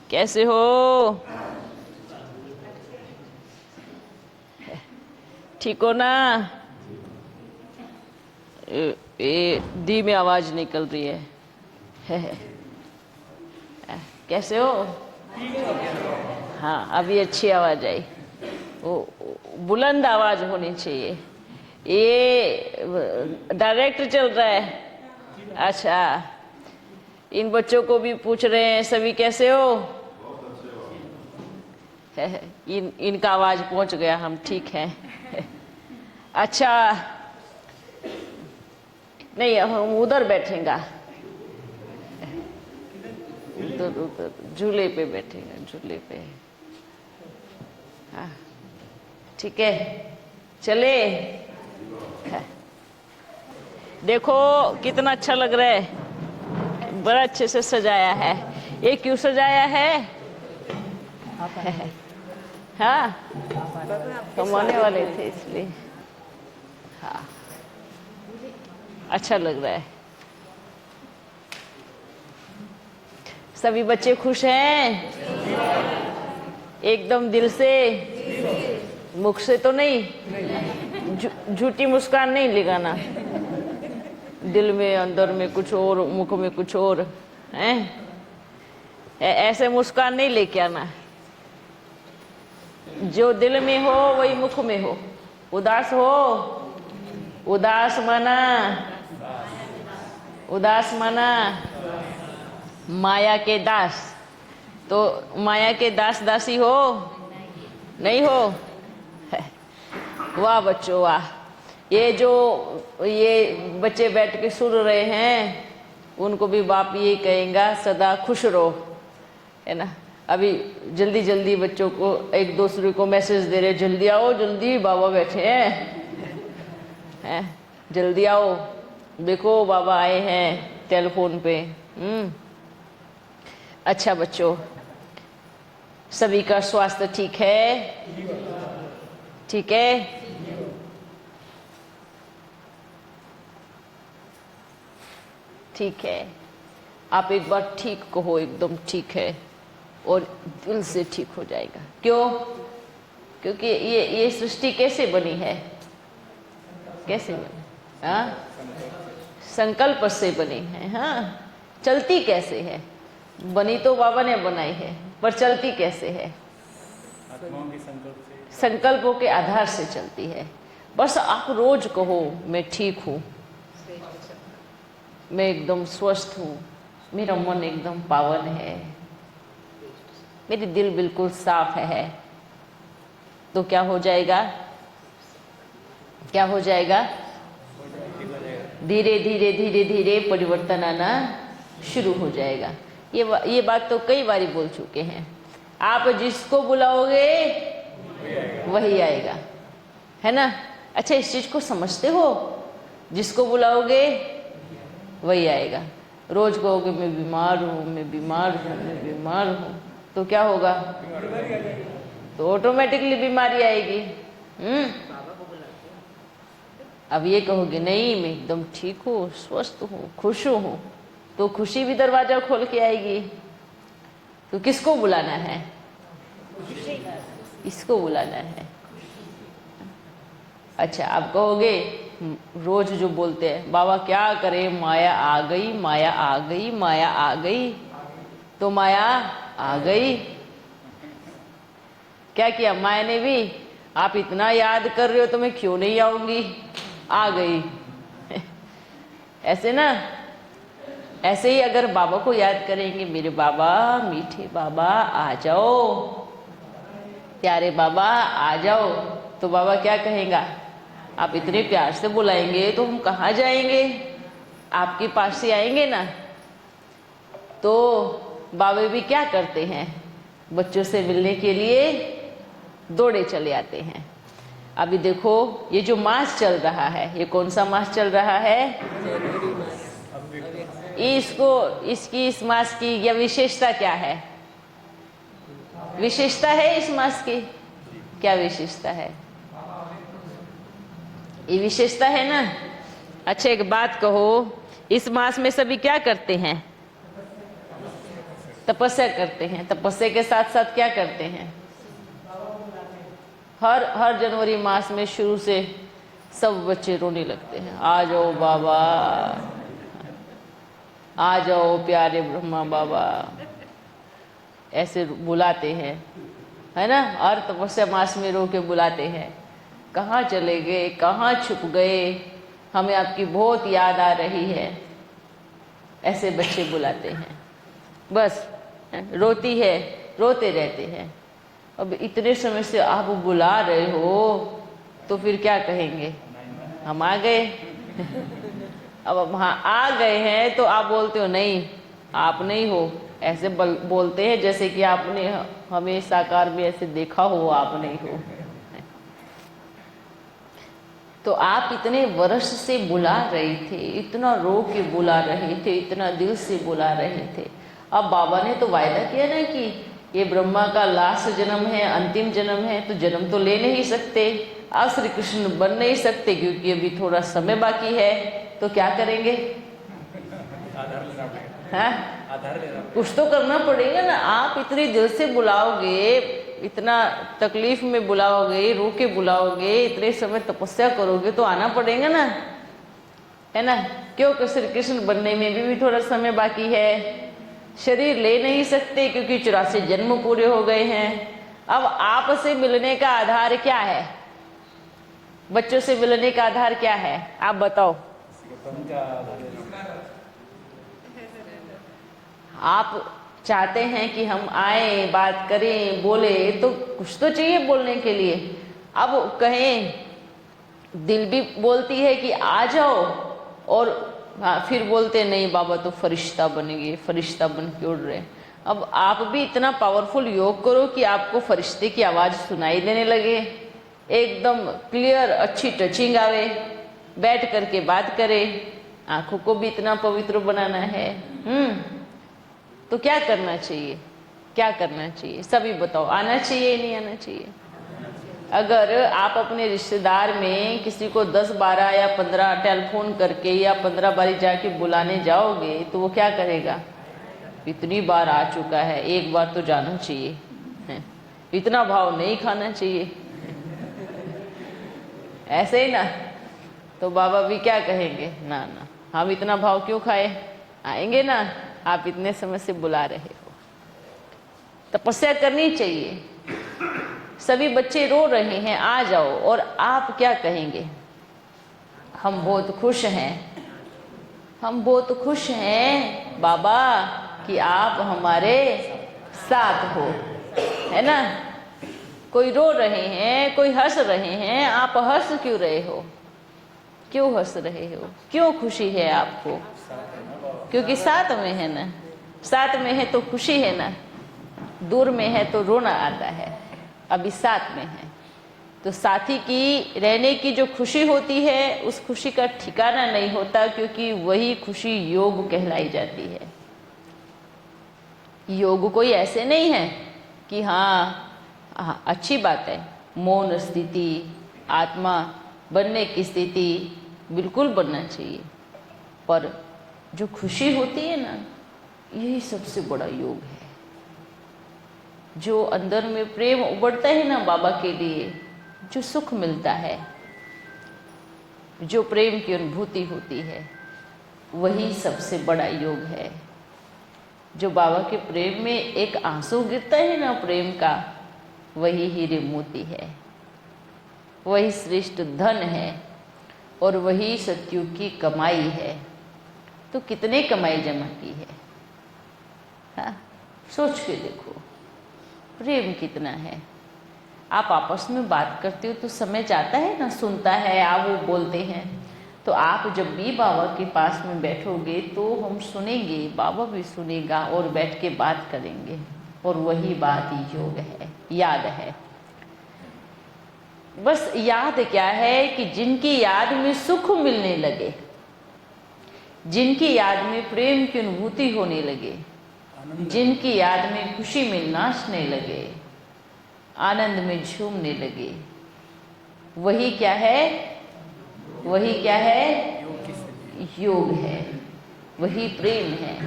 कैसे हो? ठीक हो ना? ये दी में आवाज निकल रही है। कैसे हो? हाँ, अभी अच्छी आवाज आई। वो बुलंद आवाज होनी चाहिए। ये डायरेक्ट चल रहा है। अच्छा, इन बच्चों को भी पूछ रहे हैं सभी कैसे हो? इनका आवाज पहुंच गया, हम ठीक हैं। अच्छा, नहीं हम उधर बैठेंगे, उधर उधर झूले पे बैठेंगे, झूले पे। हाँ ठीक है, चले। देखो कितना अच्छा लग रहा है, बड़ा अच्छे से सजाया है। ये क्यों सजाया है? हाँ, हम आने वाले थे इसलिए। हाँ, अच्छा लग रहा है। सभी बच्चे खुश हैं? एकदम दिल से? मुख से तो नहीं? झूठी मुस्कान नहीं लगाना। दिल में अंदर में कुछ और, मुख में कुछ और है। ऐसे मुस्कान नहीं लेके आना। जो दिल में हो वही मुख में हो। उदास हो, उदास माना, उदास माना माया के दास। तो माया के दास दासी हो? नहीं हो? वाह बच्चों वाह। ये बच्चे बैठ के सुन रहे हैं, उनको भी बाप यही कहेगा सदा खुश रहो, है ना। अभी जल्दी जल्दी बच्चों को एक दूसरे को मैसेज दे रहे, जल्दी आओ, जल्दी बाबा बैठे हैं, जल्दी आओ, देखो बाबा आए हैं टेलीफोन पे। अच्छा बच्चों, सभी का स्वास्थ्य ठीक है? ठीक है। ठीक है, आप एक बार ठीक कहो, एकदम ठीक है, और दिल से ठीक हो जाएगा। क्यों? क्योंकि ये सृष्टि कैसे बनी है? कैसे बनी? हाँ, संकल्प से बनी है। हाँ, चलती कैसे है? बनी तो बाबा ने बनाई है, पर चलती कैसे है? संकल्पों के आधार से चलती है। बस आप रोज कहो मैं ठीक हूँ, मैं एकदम स्वस्थ हूँ, मेरा मन एकदम पावन है, मेरी दिल बिल्कुल साफ है। तो क्या हो जाएगा? क्या हो जाएगा? धीरे धीरे धीरे धीरे परिवर्तन आना शुरू हो जाएगा। ये बात तो कई बारी बोल चुके हैं। आप जिसको बुलाओगे वही आएगा, है ना। अच्छा, इस चीज को समझते हो? जिसको बुलाओगे वही आएगा। रोज कहोगे मैं बीमार हूँ, मैं बीमार हूँ, मैं बीमार हूँ, तो क्या होगा? तो ऑटोमेटिकली बीमारी आएगी। अब ये कहोगे नहीं मैं एकदम ठीक हूँ, स्वस्थ हूँ, खुश हूँ, तो खुशी भी दरवाजा खोल के आएगी। तो किसको बुलाना है? इसको बुलाना है। अच्छा, आप कहोगे रोज जो बोलते हैं बाबा क्या करे, माया आ गई, माया आ गई, माया आ गई, तो माया आ गई। क्या किया माया ने भी? आप इतना याद कर रहे हो तो मैं क्यों नहीं आऊंगी, आ गई। ऐसे ना, ऐसे ही अगर बाबा को याद करेंगे, मेरे बाबा, मीठे बाबा आ जाओ, प्यारे बाबा आ जाओ, तो बाबा क्या कहेगा? आप इतने प्यार से बुलाएंगे तो हम कहाँ जाएंगे, आपके पास से आएंगे ना। तो बाबा भी क्या करते हैं? बच्चों से मिलने के लिए दौड़े चले आते हैं। अभी देखो ये जो मास चल रहा है, ये कौन सा मास चल रहा है? इस मास की यह विशेषता क्या है? विशेषता है इस मास की? क्या विशेषता है? ये विशेषता है ना। अच्छा, एक बात कहो, इस मास में सभी क्या करते हैं? तपस्या करते हैं। तपस्या के साथ साथ क्या करते हैं? हर जनवरी मास में शुरू से सब बच्चे रोने लगते हैं, आ जाओ बाबा, आ जाओ प्यारे ब्रह्मा बाबा, ऐसे बुलाते हैं, है ना। हर तपस्या मास में रो के बुलाते हैं, कहाँ चले गए, कहाँ छुप गए, हमें आपकी बहुत याद आ रही है, ऐसे बच्चे बुलाते हैं। बस रोती है, रोते रहते हैं। अब इतने समय से आप बुला रहे हो तो फिर क्या कहेंगे? हम आ गए। अब वहाँ आ गए हैं तो आप बोलते हो नहीं आप नहीं हो, ऐसे बोलते हैं जैसे कि आपने हमें साकार में ऐसे देखा हो, आप नहीं हो। तो आप इतने वर्ष से बुला रहे थे, इतना रो के बुला रहे थे, इतना दिल से बुला रहे थे। अब बाबा ने तो वायदा किया ना कि ये ब्रह्मा का लास्ट जन्म है, अंतिम जन्म है, तो जन्म तो ले नहीं सकते, आप श्री कृष्ण बन नहीं सकते क्योंकि अभी थोड़ा समय बाकी है। तो क्या करेंगे? हाँ, कुछ तो करना पड़ेगा ना। आप इतनी दिल से बुलाओगे, इतना तकलीफ में बुलाओगे, रो के बुलाओगे, इतने समय तपस्या करोगे तो आना पड़ेगा ना, है ना। क्योंकि श्री कृष्ण बनने में भी थोड़ा समय बाकी है, शरीर ले नहीं सकते क्योंकि 84 जन्म पूरे हो गए हैं। अब आपसे मिलने का आधार क्या है? बच्चों से मिलने का आधार क्या है? आप बताओ। आप चाहते हैं कि हम आए, बात करें, बोले, तो कुछ तो चाहिए बोलने के लिए। अब कहें, दिल भी बोलती है कि आ जाओ, और हाँ फिर बोलते नहीं बाबा तो फरिश्ता बनेंगे, फरिश्ता बन के उड़ रहे। अब आप भी इतना पावरफुल योग करो कि आपको फरिश्ते की आवाज़ सुनाई देने लगे, एकदम क्लियर, अच्छी टचिंग आवे, बैठ करके बात करे, आंखों को भी इतना पवित्र बनाना है। तो क्या करना चाहिए? क्या करना चाहिए? सभी बताओ, आना चाहिए नहीं आना चाहिए? अगर आप अपने रिश्तेदार में किसी को 10, 12 या 15 टेलीफोन करके या 15 बारी जाके बुलाने जाओगे तो वो क्या करेगा? इतनी बार आ चुका है, एक बार तो जाना चाहिए, है? इतना भाव नहीं खाना चाहिए, ऐसे ही ना। तो बाबा भी क्या कहेंगे? ना ना, हम इतना भाव क्यों खाए, आएंगे ना, आप इतने समय से बुला रहे हो। तपस्या करनी चाहिए। सभी बच्चे रो रहे हैं, आ जाओ, और आप क्या कहेंगे? हम बहुत खुश हैं, हम बहुत खुश हैं बाबा कि आप हमारे साथ हो, है ना। कोई रो रहे हैं, कोई हंस रहे हैं, आप हंस क्यों रहे हो? क्यों हंस रहे हो? क्यों खुशी है आपको? क्योंकि साथ में है ना, साथ में है तो खुशी है ना। दूर में है तो रोना आता है, अभी साथ में है तो साथी की रहने की जो खुशी होती है उस खुशी का ठिकाना नहीं होता, क्योंकि वही खुशी योग कहलाई जाती है। योग कोई ऐसे नहीं है कि हाँ अच्छी बात है, मौन स्थिति, आत्मा बनने की स्थिति बिल्कुल बनना चाहिए, पर जो खुशी होती है ना, यही सबसे बड़ा योग है। जो अंदर में प्रेम उबड़ता है ना बाबा के लिए, जो सुख मिलता है, जो प्रेम की अनुभूति होती है, वही सबसे बड़ा योग है। जो बाबा के प्रेम में एक आंसू गिरता है ना प्रेम का, वही हीरे मोती है, वही श्रेष्ठ धन है, और वही सतयुग की कमाई है। तो कितने कमाई जमा की है? हाँ, सोच के देखो, प्रेम कितना है। आप आपस में बात करते हो तो समय जाता है ना, सुनता है, आप वो बोलते हैं। तो आप जब भी बाबा के पास में बैठोगे तो हम सुनेंगे, बाबा भी सुनेगा, और बैठ के बात करेंगे, और वही बात योग है, याद है। बस याद क्या है कि जिनकी याद में सुख मिलने लगे, जिनकी याद में प्रेम की अनुभूति होने लगे, जिनकी याद में खुशी में नाचने लगे, आनंद में झूमने लगे, वही क्या है? वही क्या है? योग है, वही प्रेम है।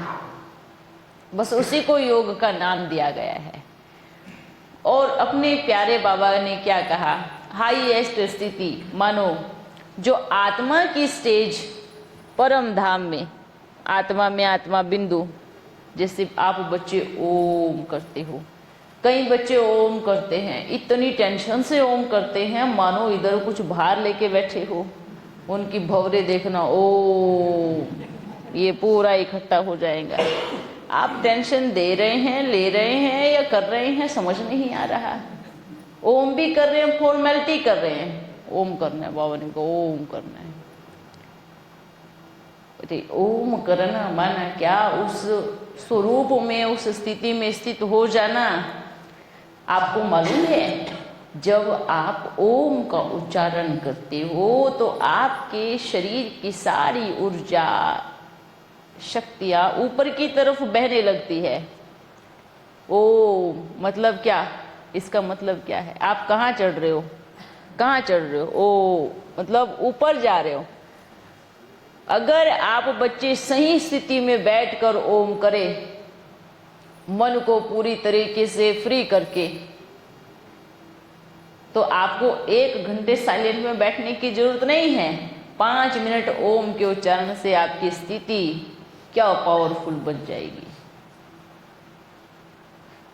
बस उसी को योग का नाम दिया गया है। और अपने प्यारे बाबा ने क्या कहा, हाईएस्ट स्थिति मानो जो आत्मा की स्टेज परम धाम में आत्मा बिंदु, जैसे आप बच्चे ओम करते हो, कई बच्चे ओम करते हैं, इतनी टेंशन से ओम करते हैं मानो इधर कुछ भार लेके बैठे हो। उनकी भंवरे देखना, ओम ये पूरा इकट्ठा हो जाएगा। आप टेंशन दे रहे हैं, ले रहे हैं या कर रहे हैं, समझ नहीं आ रहा। ओम भी कर रहे हैं, फॉर्मेलिटी कर रहे हैं, ओम करना है, बाबा ने कहा ओम करना है। ओम करना माना क्या, उस स्वरूप में, उस स्थिति में स्थित हो जाना। आपको मालूम है, जब आप ओम का उच्चारण करते हो तो आपके शरीर की सारी ऊर्जा, शक्तियां ऊपर की तरफ बहने लगती है। ओम मतलब क्या, इसका मतलब क्या है, आप कहाँ चढ़ रहे हो, कहाँ चढ़ रहे हो, ओ मतलब ऊपर जा रहे हो। अगर आप बच्चे सही स्थिति में बैठकर ओम करें, मन को पूरी तरीके से फ्री करके, तो आपको 1 घंटे साइलेंट में बैठने की जरूरत नहीं है। 5 मिनट ओम के उच्चारण से आपकी स्थिति क्या पावरफुल बन जाएगी।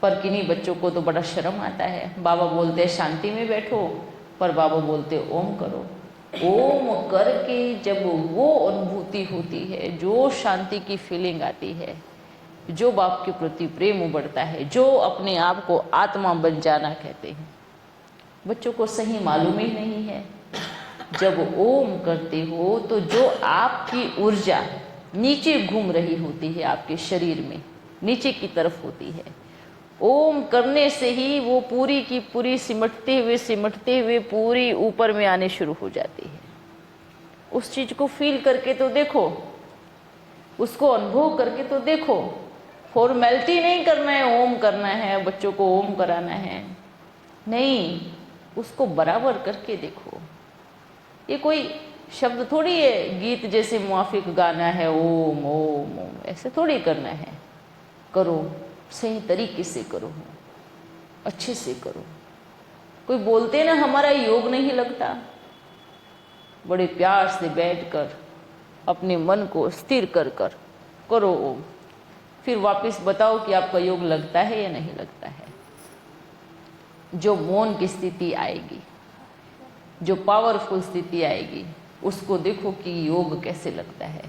पर किन्हीं बच्चों को तो बड़ा शर्म आता है, बाबा बोलते हैं शांति में बैठो, पर बाबा बोलते ओम करो। ओम करके जब वो अनुभूति होती है, जो शांति की फीलिंग आती है, जो बाप के प्रति प्रेम उबड़ता है, जो अपने आप को आत्मा बन जाना कहते हैं, बच्चों को सही मालूम ही नहीं है। जब ओम करते हो तो जो आपकी ऊर्जा नीचे घूम रही होती है, आपके शरीर में नीचे की तरफ होती है, ओम करने से ही वो पूरी की पूरी सिमटते हुए पूरी ऊपर में आने शुरू हो जाती है। उस चीज को फील करके तो देखो, उसको अनुभव करके तो देखो। फॉर्मेलिटी नहीं करना है, ओम करना है, बच्चों को ओम कराना है, नहीं, उसको बराबर करके देखो। ये कोई शब्द थोड़ी है, गीत जैसे मुआफिक गाना है, ओम ओम ओम, ऐसे थोड़ी करना है। करो, सही तरीके से करो, अच्छे से करो। कोई बोलते ना हमारा योग नहीं लगता, बड़े प्यार से बैठकर अपने मन को स्थिर कर कर करो ओम, फिर वापस बताओ कि आपका योग लगता है या नहीं लगता है। जो मौन की स्थिति आएगी, जो पावरफुल स्थिति आएगी, उसको देखो कि योग कैसे लगता है।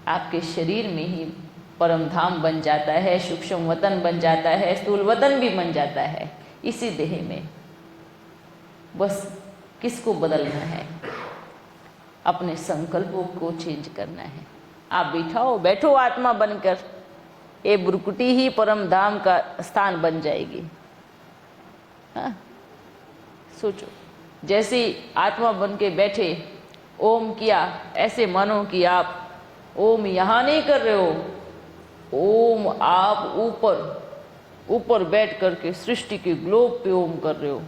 आपके शरीर में ही परम धाम बन जाता है, सूक्ष्म वतन बन जाता है, स्थूल वतन भी बन जाता है इसी देह में। बस किसको बदलना है, अपने संकल्पों को चेंज करना है। आप बैठो आत्मा बनकर, ये बुरकुटी ही परम धाम का स्थान बन जाएगी। हाँ, सोचो, जैसे आत्मा बन के बैठे, ओम किया, ऐसे मानो कि आप ओम यहाँ नहीं कर रहे हो, ओम आप ऊपर बैठ करके सृष्टि के ग्लोब पे ओम कर रहे हो।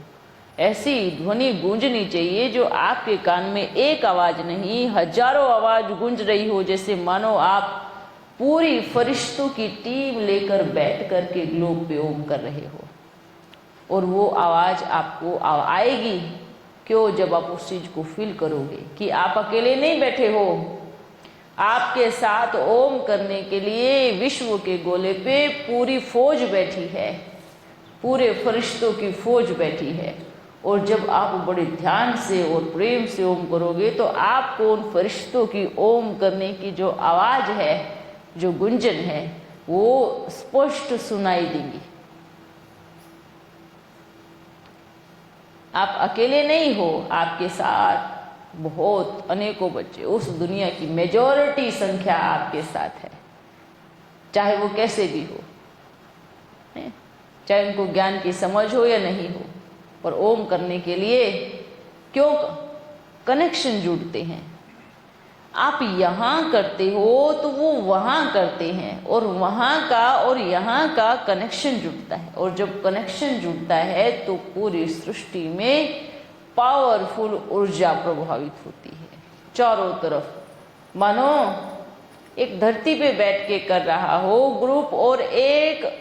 ऐसी ध्वनि गूंजनी चाहिए जो आपके कान में एक आवाज नहीं, हजारों आवाज गूंज रही हो, जैसे मानो आप पूरी फरिश्तों की टीम लेकर बैठ करके ग्लोब पे ओम कर रहे हो। और वो आवाज आपको आएगी क्यों, जब आप उस चीज को फील करोगे कि आप अकेले नहीं बैठे हो, आपके साथ ओम करने के लिए विश्व के गोले पे पूरी फौज बैठी है, पूरे फरिश्तों की फौज बैठी है। और जब आप बड़े ध्यान से और प्रेम से ओम करोगे तो आपको उन फरिश्तों की ओम करने की जो आवाज है, जो गुंजन है, वो स्पष्ट सुनाई देंगी। आप अकेले नहीं हो, आपके साथ बहुत अनेकों बच्चे, उस दुनिया की मेजॉरिटी संख्या आपके साथ है, चाहे वो कैसे भी हो, चाहे उनको ज्ञान की समझ हो या नहीं हो। पर ओम करने के लिए क्यों कनेक्शन जुड़ते हैं। आप यहाँ करते हो तो वो वहाँ करते हैं, और वहाँ का और यहाँ का कनेक्शन जुड़ता है। और जब कनेक्शन जुड़ता है तो पूरी सृष्टि में पावरफुल ऊर्जा प्रभावित होती है चारों तरफ। मानो एक धरती पे बैठ के कर रहा हो ग्रुप, और एक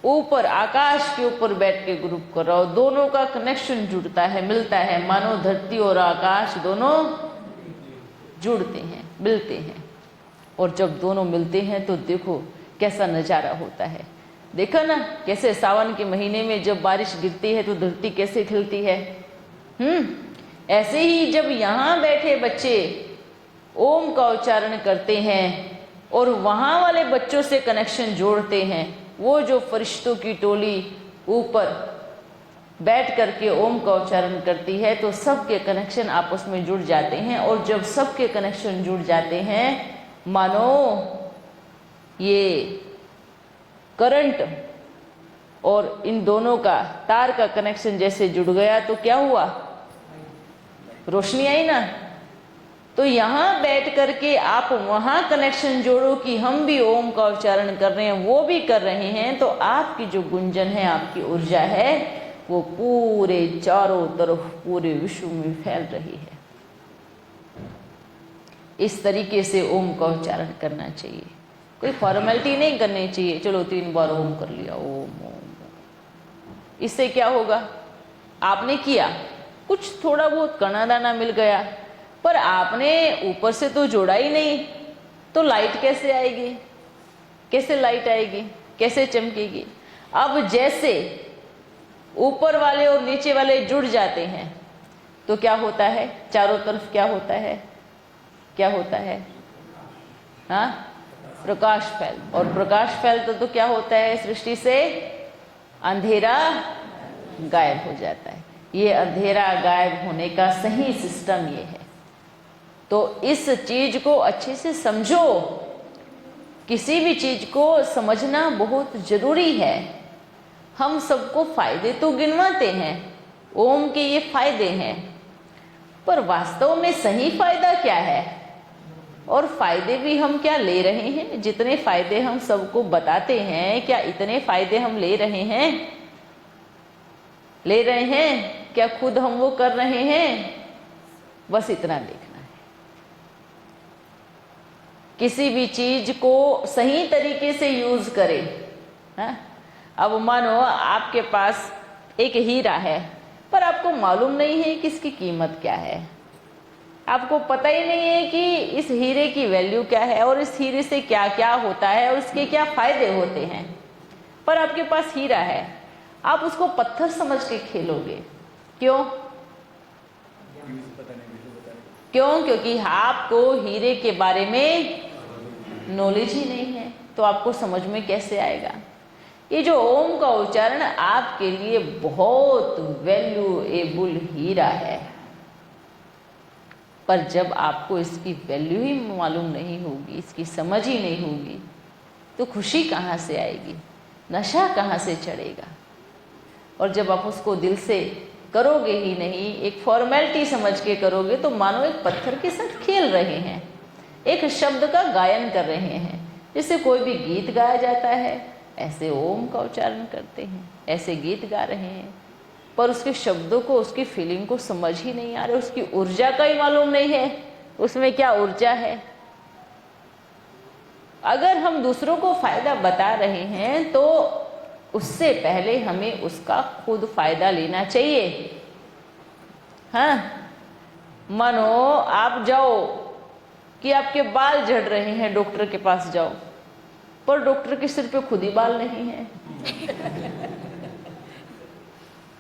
ऊपर आकाश के ऊपर बैठ के ग्रुप कर रहा हो, दोनों का कनेक्शन जुड़ता है, मिलता है, मानो धरती और आकाश दोनों जुड़ते हैं, मिलते हैं। और जब दोनों मिलते हैं तो देखो कैसा नज़ारा होता है। देखा ना कैसे सावन के महीने में जब बारिश गिरती है तो धरती कैसे खिलती है। ऐसे ही जब यहाँ बैठे बच्चे ओम का उच्चारण करते हैं और वहाँ वाले बच्चों से कनेक्शन जोड़ते हैं, वो जो फरिश्तों की टोली ऊपर बैठ करके ओम का उच्चारण करती है, तो सबके कनेक्शन आपस में जुड़ जाते हैं। और जब सबके कनेक्शन जुड़ जाते हैं, मानो ये करंट और इन दोनों का तार का कनेक्शन जैसे जुड़ गया, तो क्या हुआ, रोशनी आई ना। तो यहाँ बैठ करके आप वहाँ कनेक्शन जोड़ो कि हम भी ओम का उच्चारण कर रहे हैं, वो भी कर रहे हैं, तो आपकी जो गुंजन है, आपकी ऊर्जा है, वो पूरे चारों तरफ पूरे विश्व में फैल रही है। इस तरीके से ओम का उच्चारण करना चाहिए, कोई फॉर्मेलिटी नहीं करनी चाहिए, चलो 3 बार ओम कर लिया, ओम ओम। इससे क्या होगा, आपने किया, कुछ थोड़ा बहुत कणा दाना मिल गया, पर आपने ऊपर से तो जोड़ा ही नहीं, तो लाइट कैसे आएगी, कैसे लाइट आएगी, कैसे चमकेगी। अब जैसे ऊपर वाले और नीचे वाले जुड़ जाते हैं तो क्या होता है, चारों तरफ क्या होता है, क्या होता है, हाँ, प्रकाश फैल। और प्रकाश फैलता तो क्या होता है, सृष्टि से अंधेरा गायब हो जाता है। ये अंधेरा गायब होने का सही सिस्टम ये है। तो इस चीज को अच्छे से समझो, किसी भी चीज को समझना बहुत जरूरी है। हम सबको फायदे तो गिनवाते हैं, ओम के ये फायदे हैं, पर वास्तव में सही फायदा क्या है और फायदे भी हम क्या ले रहे हैं। जितने फायदे हम सबको बताते हैं, क्या इतने फायदे हम ले रहे हैं, ले रहे हैं क्या, खुद हम वो कर रहे हैं, बस इतना देखना है। किसी भी चीज को सही तरीके से यूज करें। हाँ? अब मानो आपके पास एक हीरा है, पर आपको मालूम नहीं है कि इसकी कीमत क्या है, आपको पता ही नहीं है कि इस हीरे की वैल्यू क्या है और इस हीरे से क्या क्या होता है और उसके क्या फायदे होते हैं। पर आपके पास हीरा है, आप उसको पत्थर समझ के खेलोगे। क्यों? क्यों? क्योंकि आपको हीरे के बारे में नॉलेज ही नहीं है, तो आपको समझ में कैसे आएगा। ये जो ओम का उच्चारण आपके लिए बहुत वैल्यूएबल हीरा है, पर जब आपको इसकी वैल्यू ही मालूम नहीं होगी, इसकी समझ ही नहीं होगी, तो खुशी कहाँ से आएगी, नशा कहाँ से चढ़ेगा। और जब आप उसको दिल से करोगे ही नहीं, एक फॉर्मेलिटी समझ के करोगे, तो मानो एक पत्थर के साथ खेल रहे हैं, एक शब्द का गायन कर रहे हैं। जैसे कोई भी गीत गाया जाता है, ऐसे ओम का उच्चारण करते हैं, ऐसे गीत गा रहे हैं, पर उसके शब्दों को, उसकी फीलिंग को समझ ही नहीं आ रहे, उसकी ऊर्जा का ही मालूम नहीं है, उसमें क्या ऊर्जा है। अगर हम दूसरों को फायदा बता रहे हैं तो उससे पहले हमें उसका खुद फायदा लेना चाहिए। हाँ, मानो आप जाओ कि आपके बाल झड़ रहे हैं, डॉक्टर के पास जाओ, पर डॉक्टर के सिर पे खुद ही बाल नहीं है।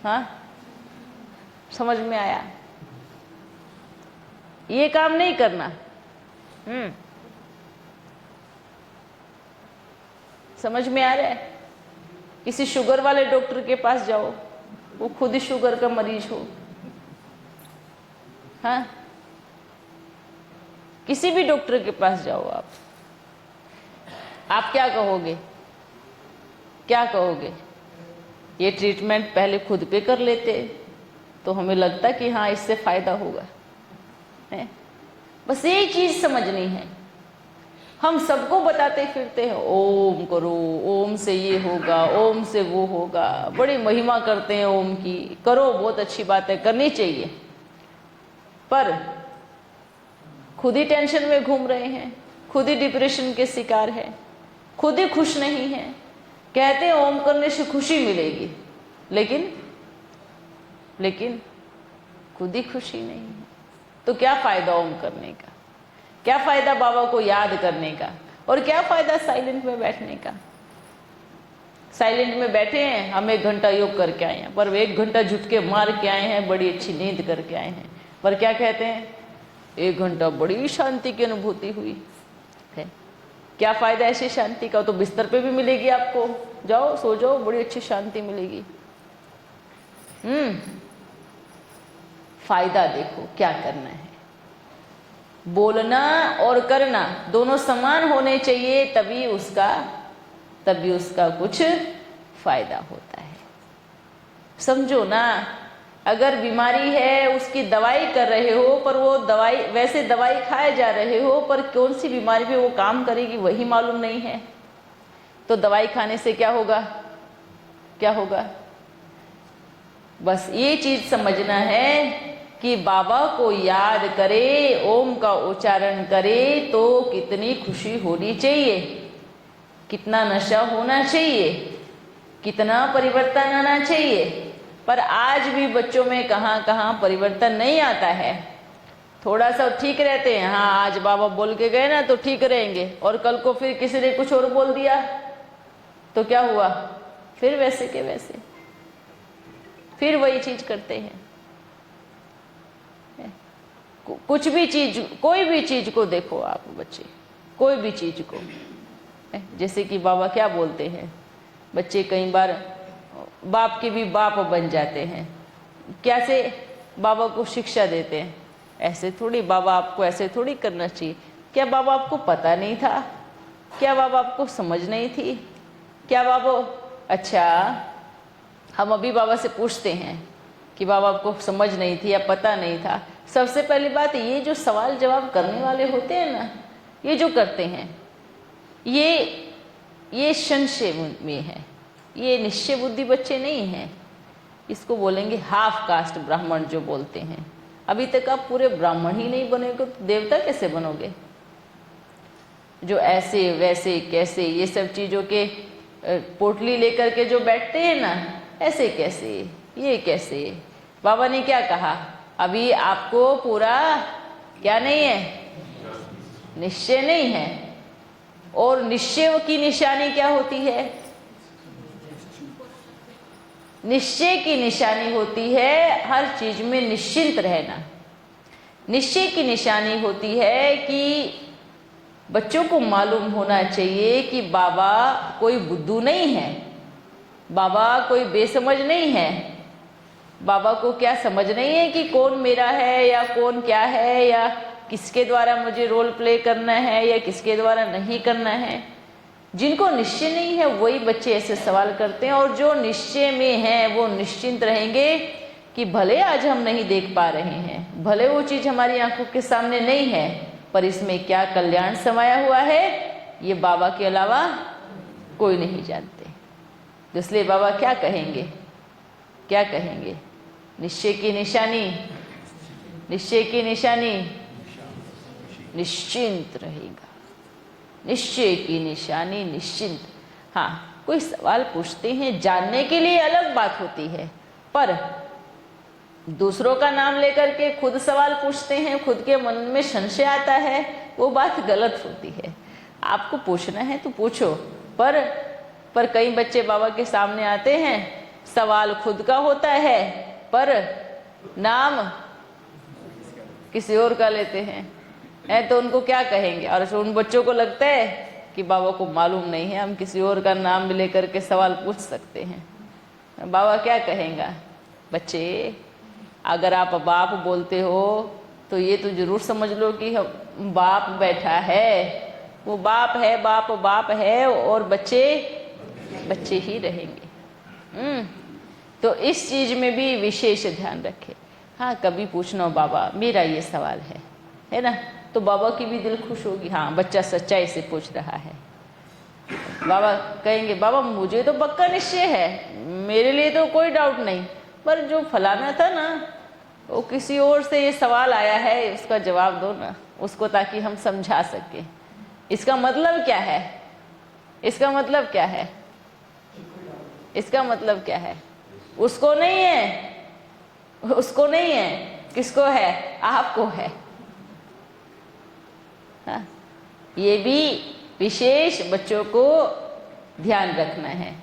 हाँ, समझ में आया? ये काम नहीं करना। समझ में आ रहा है? किसी शुगर वाले डॉक्टर के पास जाओ, वो खुद ही शुगर का मरीज हो। हाँ, किसी भी डॉक्टर के पास जाओ, आप क्या कहोगे? क्या कहोगे? ये ट्रीटमेंट पहले खुद पे कर लेते तो हमें लगता कि हाँ इससे फायदा होगा है? बस ये चीज समझनी है। हम सबको बताते फिरते हैं ओम करो, ओम से ये होगा, ओम से वो होगा, बड़ी महिमा करते हैं ओम की। करो, बहुत अच्छी बात है, करनी चाहिए, पर खुद ही टेंशन में घूम रहे हैं, खुद ही डिप्रेशन के शिकार है, खुद ही खुश नहीं है। कहते हैं ओम करने से खुशी मिलेगी, लेकिन खुद ही खुशी नहीं है। तो क्या फायदा ओम करने का, क्या फायदा बाबा को याद करने का, और क्या फायदा साइलेंट में बैठने का। साइलेंट में बैठे हैं, हम 1 घंटा योग करके आए हैं, पर 1 घंटा झुटके मार के आए हैं, बड़ी अच्छी नींद करके आए हैं, पर क्या कहते हैं 1 घंटा बड़ी शांति की अनुभूति हुई है। क्या फायदा ऐसी शांति का? तो बिस्तर पे भी मिलेगी आपको, जाओ सो जाओ, बड़ी अच्छी शांति मिलेगी। फायदा देखो क्या करना है। बोलना और करना दोनों समान होने चाहिए, तभी उसका कुछ फायदा होता है। समझो ना, अगर बीमारी है उसकी दवाई कर रहे हो, पर वो दवाई खाए जा रहे हो, पर कौन सी बीमारी पे वो काम करेगी वही मालूम नहीं है, तो दवाई खाने से क्या होगा? बस ये चीज समझना है कि बाबा को याद करे, ओम का उच्चारण करे, तो कितनी खुशी होनी चाहिए, कितना नशा होना चाहिए, कितना परिवर्तन आना चाहिए। पर आज भी बच्चों में कहाँ परिवर्तन नहीं आता है। थोड़ा सा ठीक रहते हैं, हाँ आज बाबा बोल के गए ना तो ठीक रहेंगे, और कल को फिर किसी ने कुछ और बोल दिया तो क्या हुआ, फिर वैसे के वैसे, फिर वही चीज करते हैं। कुछ भी चीज, कोई भी चीज को देखो आप बच्चे, कोई भी चीज को, जैसे कि बाबा क्या बोलते हैं, बच्चे कई बार बाप के भी बाप बन जाते हैं। कैसे? बाबा को शिक्षा देते हैं, ऐसे थोड़ी, बाबा आपको ऐसे थोड़ी करना चाहिए। क्या बाबा आपको पता नहीं था? क्या बाबा आपको समझ नहीं थी? क्या बाबा, अच्छा हम अभी बाबा से पूछते हैं कि बाबा आपको समझ नहीं थी या पता नहीं था। सबसे पहली बात, ये जो सवाल जवाब करने वाले होते हैं ना, ये जो करते हैं, ये संशय में है, ये निश्चय बुद्धि बच्चे नहीं हैं। इसको बोलेंगे हाफ कास्ट ब्राह्मण जो बोलते हैं। अभी तक आप पूरे ब्राह्मण ही नहीं बनेगे तो देवता कैसे बनोगे? जो ऐसे वैसे कैसे ये सब चीज़ों के पोटली लेकर के जो बैठते हैं ना, ऐसे कैसे, ये कैसे। बाबा ने क्या कहा, अभी आपको पूरा क्या नहीं है, निश्चय नहीं है। और निश्चय की निशानी क्या होती है? निश्चय की निशानी होती है हर चीज में निश्चिंत रहना। निश्चय की निशानी होती है कि बच्चों को मालूम होना चाहिए कि बाबा कोई बुद्धू नहीं है, बाबा कोई बेसमझ नहीं है। बाबा को क्या समझ नहीं है कि कौन मेरा है या कौन क्या है, या किसके द्वारा मुझे रोल प्ले करना है या किसके द्वारा नहीं करना है। जिनको निश्चय नहीं है वही बच्चे ऐसे सवाल करते हैं, और जो निश्चय में हैं वो निश्चिंत रहेंगे कि भले आज हम नहीं देख पा रहे हैं, भले वो चीज़ हमारी आंखों के सामने नहीं है, पर इसमें क्या कल्याण समाया हुआ है ये बाबा के अलावा कोई नहीं जानते। इसलिए बाबा क्या कहेंगे, क्या कहेंगे? निश्चय की निशानी, निश्चय की निशानी निश्चिंत रहेगा। निश्चय की निशानी निश्चिंत। हाँ, कोई सवाल पूछते हैं जानने के लिए अलग बात होती है, पर दूसरों का नाम लेकर के खुद सवाल पूछते हैं, खुद के मन में संशय आता है, वो बात गलत होती है। आपको पूछना है तो पूछो, पर कई बच्चे बाबा के सामने आते हैं, सवाल खुद का होता है पर नाम किसी और का लेते हैं, तो उनको क्या कहेंगे? और उन बच्चों को लगता है कि बाबा को मालूम नहीं है, हम किसी और का नाम भी लेकर के सवाल पूछ सकते हैं। बाबा क्या कहेंगा? बच्चे, अगर आप बाप बोलते हो तो ये तो जरूर समझ लो कि बाप बैठा है, वो बाप है, बाप है, और बच्चे ही रहेंगे। तो इस चीज में भी विशेष ध्यान रखें। हाँ, कभी पूछना बाबा मेरा ये सवाल है ना, तो बाबा की भी दिल खुश होगी, हाँ बच्चा सच्चाई से पूछ रहा है। बाबा कहेंगे, बाबा मुझे तो पक्का निश्चय है, मेरे लिए तो कोई डाउट नहीं, पर जो फलाना था ना वो किसी और से ये सवाल आया है, उसका जवाब दो ना उसको, ताकि हम समझा सके। इसका मतलब क्या है? इसका मतलब क्या है? इसका मतलब क्या है? उसको नहीं है, उसको नहीं है, किसको है? आपको है। हाँ? ये भी विशेष बच्चों को ध्यान रखना है,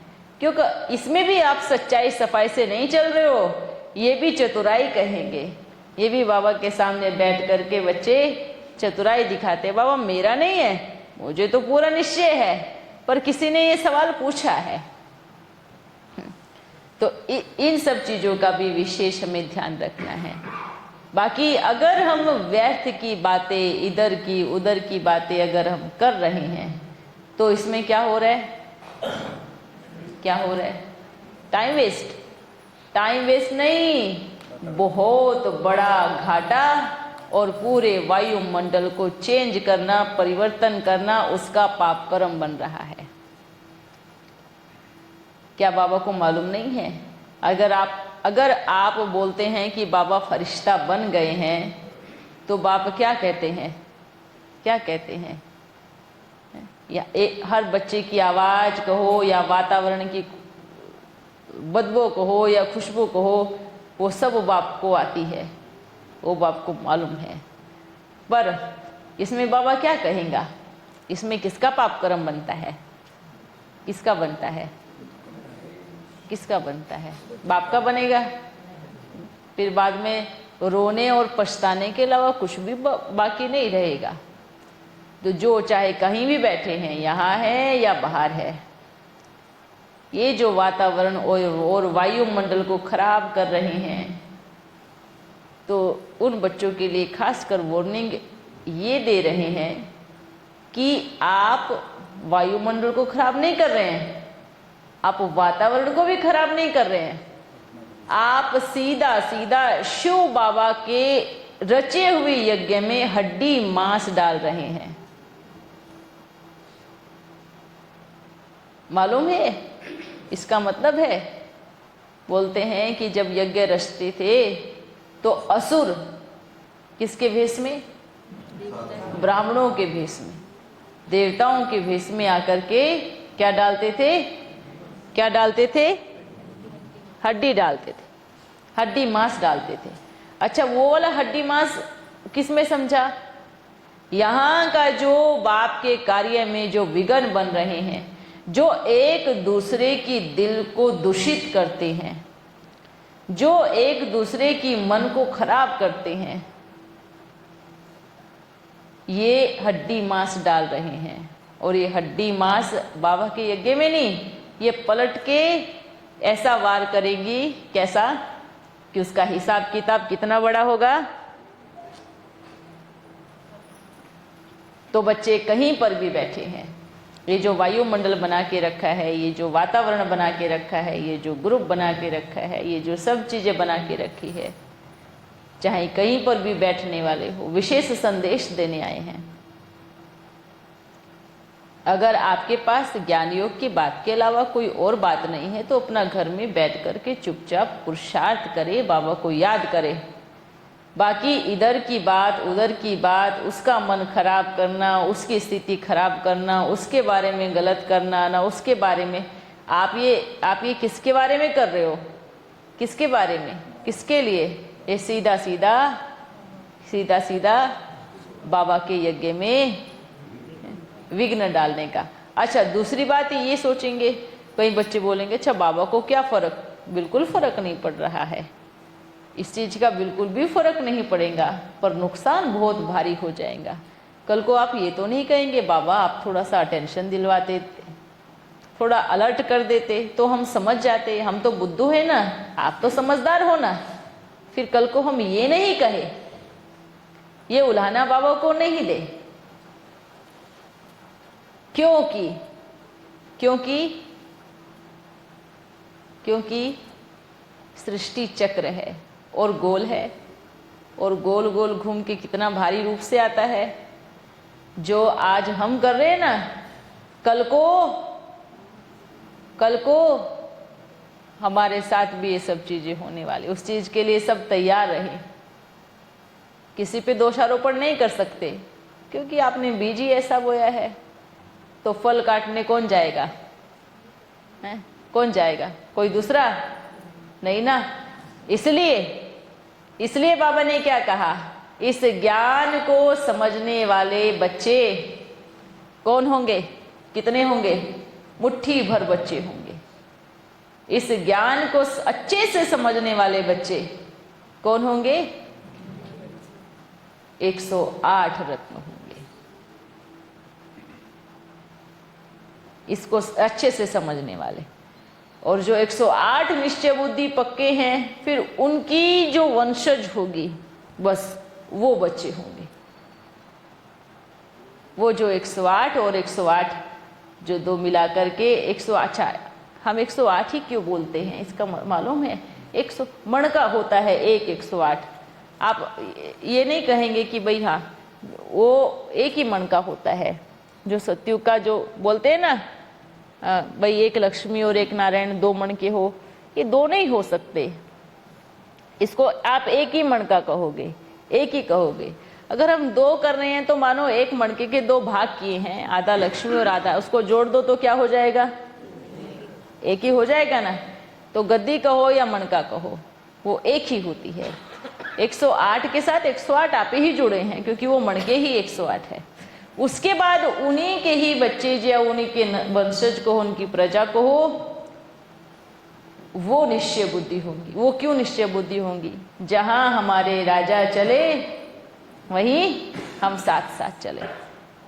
क्योंकि इसमें भी आप सच्चाई सफाई से नहीं चल रहे हो, ये भी चतुराई कहेंगे। ये भी बाबा के सामने बैठ करके बच्चे चतुराई दिखाते, बाबा मेरा नहीं है, मुझे तो पूरा निश्चय है, पर किसी ने ये सवाल पूछा है। तो इन सब चीजों का भी विशेष हमें ध्यान रखना है। बाकी अगर हम व्यर्थ की बातें, इधर की उधर की बातें अगर हम कर रहे हैं, तो इसमें क्या हो रहा है? क्या हो रहा है? Time waste. टाइम वेस्ट नहीं, बहुत बड़ा घाटा, और पूरे वायुमंडल को चेंज करना, परिवर्तन करना, उसका पाप कर्म बन रहा है। क्या बाबा को मालूम नहीं है? अगर आप बोलते हैं कि बाबा फरिश्ता बन गए हैं, तो बाबा क्या कहते हैं? क्या कहते हैं? या हर बच्चे की आवाज कहो, या वातावरण की बदबू कहो, या खुशबू कहो, वो सब बाप को आती है, वो बाप को मालूम है। पर इसमें बाबा क्या कहेगा? इसमें किसका पाप कर्म बनता है? किसका बनता है? किसका बनता है? बाप का बनेगा। फिर बाद में रोने और पछताने के अलावा कुछ भी बाकी नहीं रहेगा। तो जो चाहे कहीं भी बैठे हैं, यहाँ है या बाहर है, ये जो वातावरण और वायुमंडल को खराब कर रहे हैं, तो उन बच्चों के लिए खासकर वार्निंग ये दे रहे हैं कि आप वायुमंडल को खराब नहीं कर रहे हैं, आप वातावरण को भी खराब नहीं कर रहे हैं, आप सीधा सीधा शिव बाबा के रचे हुए यज्ञ में हड्डी मांस डाल रहे हैं। मालूम है? इसका मतलब है, बोलते हैं कि जब यज्ञ रचते थे तो असुर किसके भेष में? ब्राह्मणों के भेष में, देवताओं के भेष में आकर के क्या डालते थे? क्या डालते थे? हड्डी डालते थे, हड्डी मांस डालते थे। अच्छा, वो वाला हड्डी मांस किस में समझा? यहाँ का जो बाप के कार्य में जो विघ्न बन रहे हैं, जो एक दूसरे की दिल को दूषित करते हैं, जो एक दूसरे की मन को खराब करते हैं, ये हड्डी मांस डाल रहे हैं। और ये हड्डी मांस बाबा के यज्ञ में नहीं, ये पलट के ऐसा वार करेंगी, कैसा कि उसका हिसाब किताब कितना बड़ा होगा। तो बच्चे कहीं पर भी बैठे हैं, ये जो वायुमंडल बना के रखा है, ये जो वातावरण बना के रखा है, ये जो ग्रुप बना के रखा है, ये जो सब चीजें बना के रखी है, चाहे कहीं पर भी बैठने वाले हो, विशेष संदेश देने आए हैं। अगर आपके पास ज्ञान योग की बात के अलावा कोई और बात नहीं है, तो अपना घर में बैठ करके चुपचाप पुरुषार्थ करे, बाबा को याद करे। बाकी इधर की बात उधर की बात, उसका मन खराब करना, उसकी स्थिति खराब करना, उसके बारे में गलत करना, ना उसके बारे में, आप ये किसके बारे में कर रहे हो? किसके बारे में? किसके लिए? ये सीधा सीधा बाबा के यज्ञ में विघ्न डालने का। अच्छा, दूसरी बात ये सोचेंगे, कई बच्चे बोलेंगे, अच्छा बाबा को क्या फर्क? बिल्कुल फर्क नहीं पड़ रहा है, इस चीज का बिल्कुल भी फर्क नहीं पड़ेगा, पर नुकसान बहुत भारी हो जाएगा। कल को आप ये तो नहीं कहेंगे, बाबा आप थोड़ा सा अटेंशन दिलवाते, थोड़ा अलर्ट कर देते तो हम समझ जाते, हम तो बुद्धू है ना, आप तो समझदार हो ना। फिर कल को हम ये नहीं कहे, ये उल्हाना बाबा को नहीं दे। क्योंकि सृष्टि चक्र है और गोल है, और गोल गोल घूम के कितना भारी रूप से आता है। जो आज हम कर रहे हैं ना, कल को हमारे साथ भी ये सब चीजें होने वाली। उस चीज के लिए सब तैयार रहे, किसी पे दोषारोपण नहीं कर सकते, क्योंकि आपने बीज ही ऐसा बोया है। तो फल काटने कौन जाएगा? है कौन जाएगा? कोई दूसरा नहीं ना। इसलिए बाबा ने क्या कहा, इस ज्ञान को समझने वाले बच्चे कौन होंगे? कितने होंगे? मुट्ठी भर बच्चे होंगे। इस ज्ञान को अच्छे से समझने वाले बच्चे कौन होंगे? 108 रत्न होंगे। इसको अच्छे से समझने वाले। और जो 108 निश्चय बुद्धि पक्के हैं, फिर उनकी जो वंशज होगी बस वो बच्चे होंगे। वो जो 108 और 108 जो दो मिलाकर के 108। अच्छा, हम 108 ही क्यों बोलते हैं इसका मालूम है? 100 मण का होता है एक 108। आप ये नहीं कहेंगे कि भाई हाँ वो एक ही मण का होता है। जो सत्युग का जो बोलते हैं ना भाई एक लक्ष्मी और एक नारायण 2 मण के हो, ये 2 नहीं हो सकते। इसको आप एक ही मण का कहोगे, एक ही कहोगे। अगर हम 2 कर रहे हैं तो मानो एक मणके के 2 भाग किए हैं, आधा लक्ष्मी और आधा, उसको जोड़ दो तो क्या हो जाएगा? एक ही हो जाएगा ना। तो गद्दी कहो या मणका कहो, वो एक ही होती है। 108 के साथ 108 आप ही जुड़े हैं क्योंकि वो मणके ही 108 है। उसके बाद उन्हीं के ही बच्चे या उन्हीं के वंशज को, उनकी प्रजा को हो, वो निश्चय बुद्धि होंगी। वो क्यों निश्चय बुद्धि होंगी? जहां हमारे राजा चले वहीं हम साथ साथ चले।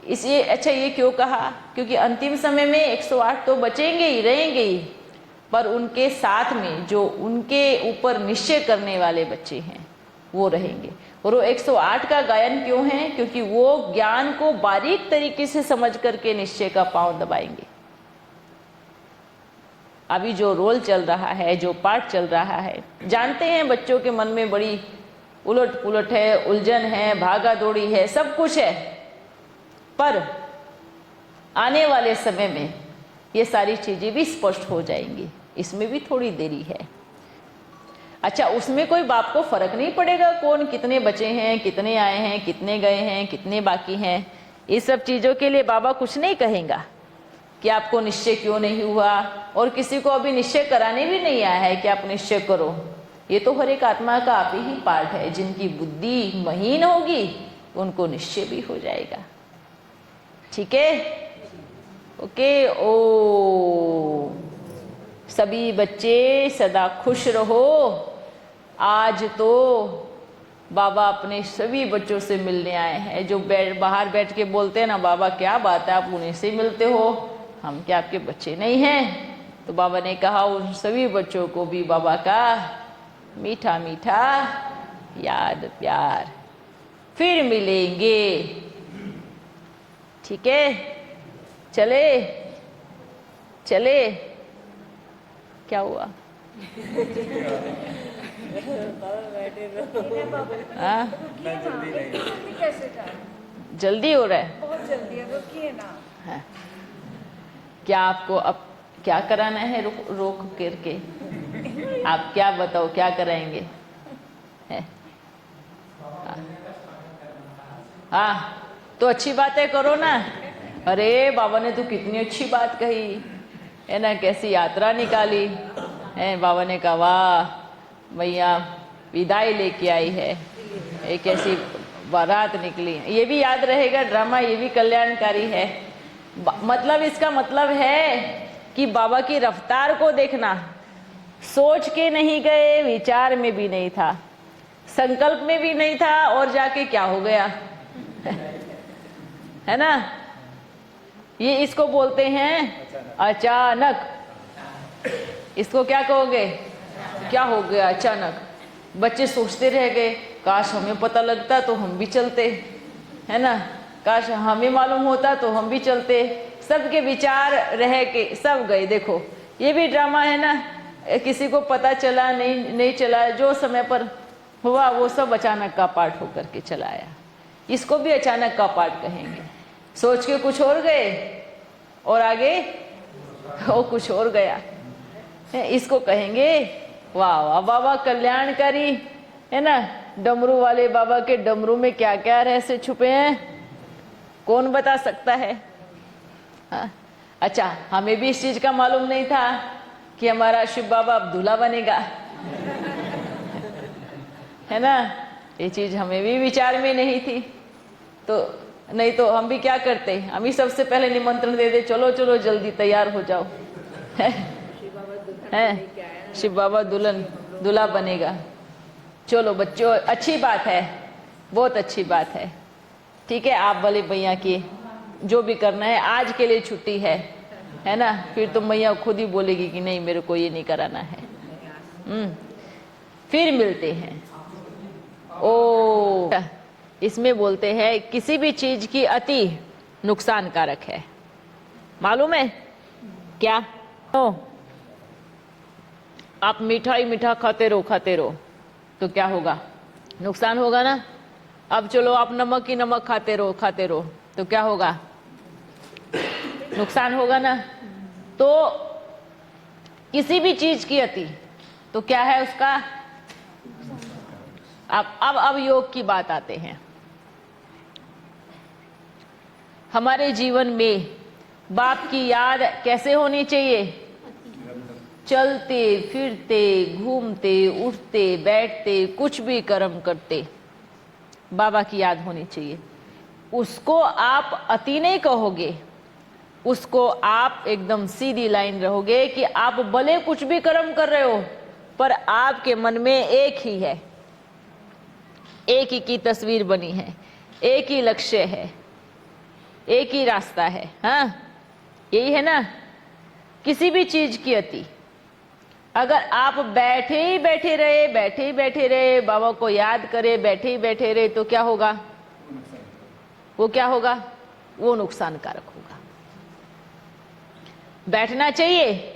इसलिए अच्छा ये क्यों कहा? क्योंकि अंतिम समय में 108 तो बचेंगे ही, रहेंगे ही, पर उनके साथ में जो उनके ऊपर निश्चय करने वाले बच्चे हैं वो रहेंगे। और वो 108 का गायन क्यों है? क्योंकि वो ज्ञान को बारीक तरीके से समझ करके निश्चय का पांव दबाएंगे। अभी जो रोल चल रहा है, जो पाठ चल रहा है, जानते हैं बच्चों के मन में बड़ी उलट पुलट है, उलझन है, भागा दौड़ी है, सब कुछ है, पर आने वाले समय में ये सारी चीजें भी स्पष्ट हो जाएंगी। इसमें भी थोड़ी देरी है। अच्छा, उसमें कोई बाप को फर्क नहीं पड़ेगा कौन कितने बचे हैं, कितने आए हैं, कितने गए हैं, कितने बाकी हैं। इस सब चीजों के लिए बाबा कुछ नहीं कहेगा कि आपको निश्चय क्यों नहीं हुआ, और किसी को अभी निश्चय कराने भी नहीं आया है कि आप निश्चय करो। ये तो हर एक आत्मा का आप ही पाठ है। जिनकी बुद्धि महीन होगी उनको निश्चय भी हो जाएगा। ठीक है, ओके। ओ सभी बच्चे सदा खुश रहो। आज तो बाबा अपने सभी बच्चों से मिलने आए हैं। जो बाहर बैठ के बोलते हैं ना, बाबा क्या बात है आप उन्हीं से मिलते हो, हम क्या आपके बच्चे नहीं हैं? तो बाबा ने कहा उन सभी बच्चों को भी बाबा का मीठा मीठा याद प्यार। फिर मिलेंगे, ठीक है? चले चले, क्या हुआ? हाँ, जल्दी हो रहा है, बहुत जल्दी है, रुकिए ना। हाँ। क्या आपको अब क्या कराना है? रोक करके आप क्या बताओ, क्या कराएंगे? है हाँ, तो अच्छी बातें करो ना। अरे बाबा ने तो कितनी अच्छी बात कही है ना, कैसी यात्रा निकाली है। बाबा ने कहा वाह भैया, विदाई लेके आई है, एक ऐसी बारात निकली। ये भी याद रहेगा, ड्रामा ये भी कल्याणकारी है। मतलब इसका मतलब है कि बाबा की रफ्तार को देखना। सोच के नहीं गए, विचार में भी नहीं था, संकल्प में भी नहीं था, और जाके क्या हो गया है ना। ये इसको बोलते हैं अचानक। इसको क्या कहोगे? क्या हो गया अचानक? बच्चे सोचते रह गए, काश हमें पता लगता तो हम भी चलते, है ना, काश हमें मालूम होता तो हम भी चलते। सबके विचार रह के सब गए। देखो ये भी ड्रामा है ना, किसी को पता चला नहीं चला, जो समय पर हुआ वो सब अचानक का पाठ होकर के चला आया। इसको भी अचानक का पाठ कहेंगे। सोच के कुछ और गए और आगे वो कुछ और गया, इसको कहेंगे वाह वाह बाबा कल्याणकारी, है ना। डमरू वाले बाबा के डमरू में क्या क्या रहस्य छुपे हैं, कौन बता सकता है? हाँ? अच्छा, हमें भी इस चीज का मालूम नहीं था कि हमारा शिव बाबा अब दूल्हा बनेगा, है ना? ये चीज हमें भी विचार में नहीं थी। तो नहीं तो हम भी क्या करते, हम ही सबसे पहले निमंत्रण दे दे, चलो चलो जल्दी तैयार हो जाओ, है? शिव बाबा दूल्हा बनेगा। चलो बच्चों, अच्छी बात है, बहुत अच्छी बात है। ठीक है, आप भले भैया की जो भी करना है, आज के लिए छुट्टी है ना? फिर तो मैया खुद ही बोलेगी कि नहीं मेरे को ये नहीं कराना है। फिर मिलते हैं। ओ, इसमें बोलते हैं किसी भी चीज की अति नुकसानकारक है। मालूम है क्या? आप मीठा खाते रहो तो क्या होगा? नुकसान होगा ना। अब चलो आप नमक ही नमक खाते रहो तो क्या होगा? नुकसान होगा ना। तो किसी भी चीज की अति तो क्या है उसका? अब योग की बात आते हैं। हमारे जीवन में बाप की याद कैसे होनी चाहिए? चलते फिरते, घूमते, उठते, बैठते, कुछ भी कर्म करते बाबा की याद होनी चाहिए। उसको आप अति नहीं कहोगे, उसको आप एकदम सीधी लाइन रहोगे कि आप भले कुछ भी कर्म कर रहे हो पर आपके मन में एक ही है, एक ही की तस्वीर बनी है, एक ही लक्ष्य है, एक ही रास्ता है। हाँ, यही है ना। किसी भी चीज की अति, अगर आप बैठे ही बैठे रहे बाबा को याद करे, बैठे ही बैठे रहे तो क्या होगा? वो क्या होगा? वो नुकसानकारक होगा। बैठना चाहिए,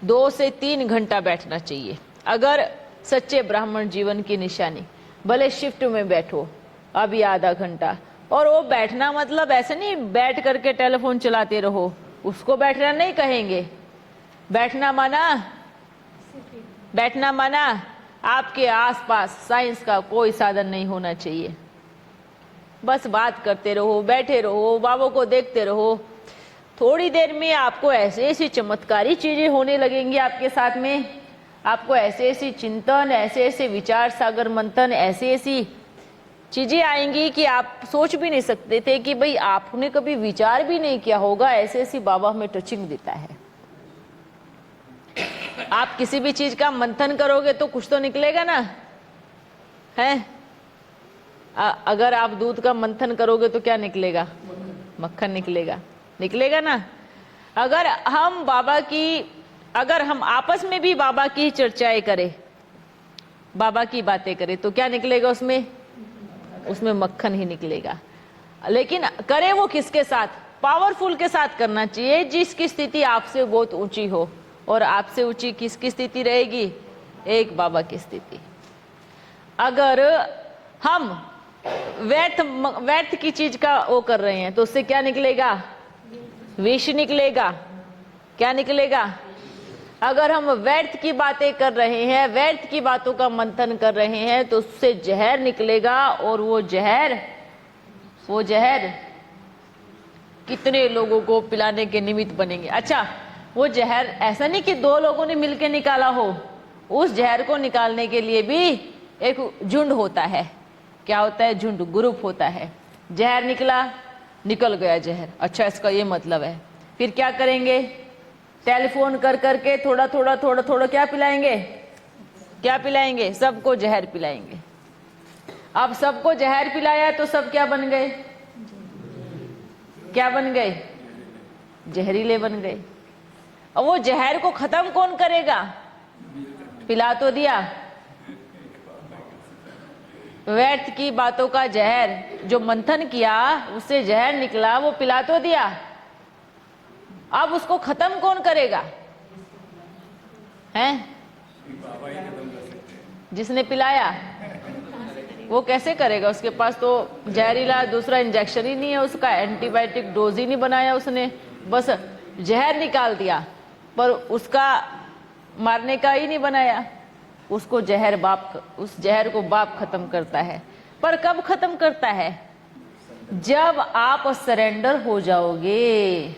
2 से 3 घंटा बैठना चाहिए। अगर सच्चे ब्राह्मण जीवन की निशानी, भले शिफ्ट में बैठो अभी आधा घंटा, और वो बैठना मतलब ऐसे नहीं बैठ करके टेलीफोन चलाते रहो, उसको बैठना नहीं कहेंगे। बैठना माना आपके आसपास साइंस का कोई साधन नहीं होना चाहिए। बस बात करते रहो, बैठे रहो, बाबा को देखते रहो। थोड़ी देर में आपको ऐसे ऐसी चमत्कारी चीजें होने लगेंगी आपके साथ में। आपको ऐसे ऐसी चिंतन, ऐसे ऐसे विचार सागर मंथन, ऐसी ऐसी चीजें आएंगी कि आप सोच भी नहीं सकते थे कि भाई आपने कभी विचार भी नहीं किया होगा। ऐसे ऐसी बाबा हमें टचिंग देता है। आप किसी भी चीज का मंथन करोगे तो कुछ तो निकलेगा ना, है? अगर आप दूध का मंथन करोगे तो क्या निकलेगा? मक्खन निकलेगा ना। अगर हम आपस में भी बाबा की चर्चाएं करें, बाबा की बातें करें तो क्या निकलेगा? उसमें मक्खन ही निकलेगा। लेकिन करे वो किसके साथ? पावरफुल के साथ करना चाहिए, जिसकी स्थिति आपसे बहुत ऊंची हो। और आपसे ऊंची किसकी स्थिति रहेगी? एक बाबा की स्थिति। अगर हम व्यर्थ की चीज का वो कर रहे हैं तो उससे क्या निकलेगा? विष निकलेगा। क्या निकलेगा? अगर हम व्यर्थ की बातें कर रहे हैं, व्यर्थ की बातों का मंथन कर रहे हैं तो उससे जहर निकलेगा। और वो जहर कितने लोगों को पिलाने के निमित्त बनेंगे। अच्छा, वो जहर ऐसा नहीं कि 2 लोगों ने मिलकर निकाला हो, उस जहर को निकालने के लिए भी एक झुंड होता है। क्या होता है? झुंड, ग्रुप होता है। जहर निकल गया जहर, अच्छा इसका ये मतलब है। फिर क्या करेंगे? टेलीफोन कर करके थोड़ा थोड़ा क्या पिलाएंगे? सबको जहर पिलाएंगे। अब सबको जहर पिलाया तो सब क्या बन गए? जहरीले बन गए। अब वो जहर को खत्म कौन करेगा? पिला तो दिया। व्यर्थ की बातों का जहर जो मंथन किया, उससे जहर निकला, वो पिला तो दिया। अब उसको खत्म कौन करेगा? हैं? जिसने पिलाया वो कैसे करेगा? उसके पास तो जहरीला दूसरा इंजेक्शन ही नहीं है, उसका एंटीबायोटिक डोज ही नहीं बनाया उसने, बस जहर निकाल दिया, पर उसका मारने का ही नहीं बनाया। उस जहर को बाप खत्म करता है। पर कब खत्म करता है? जब आप सरेंडर हो जाओगे,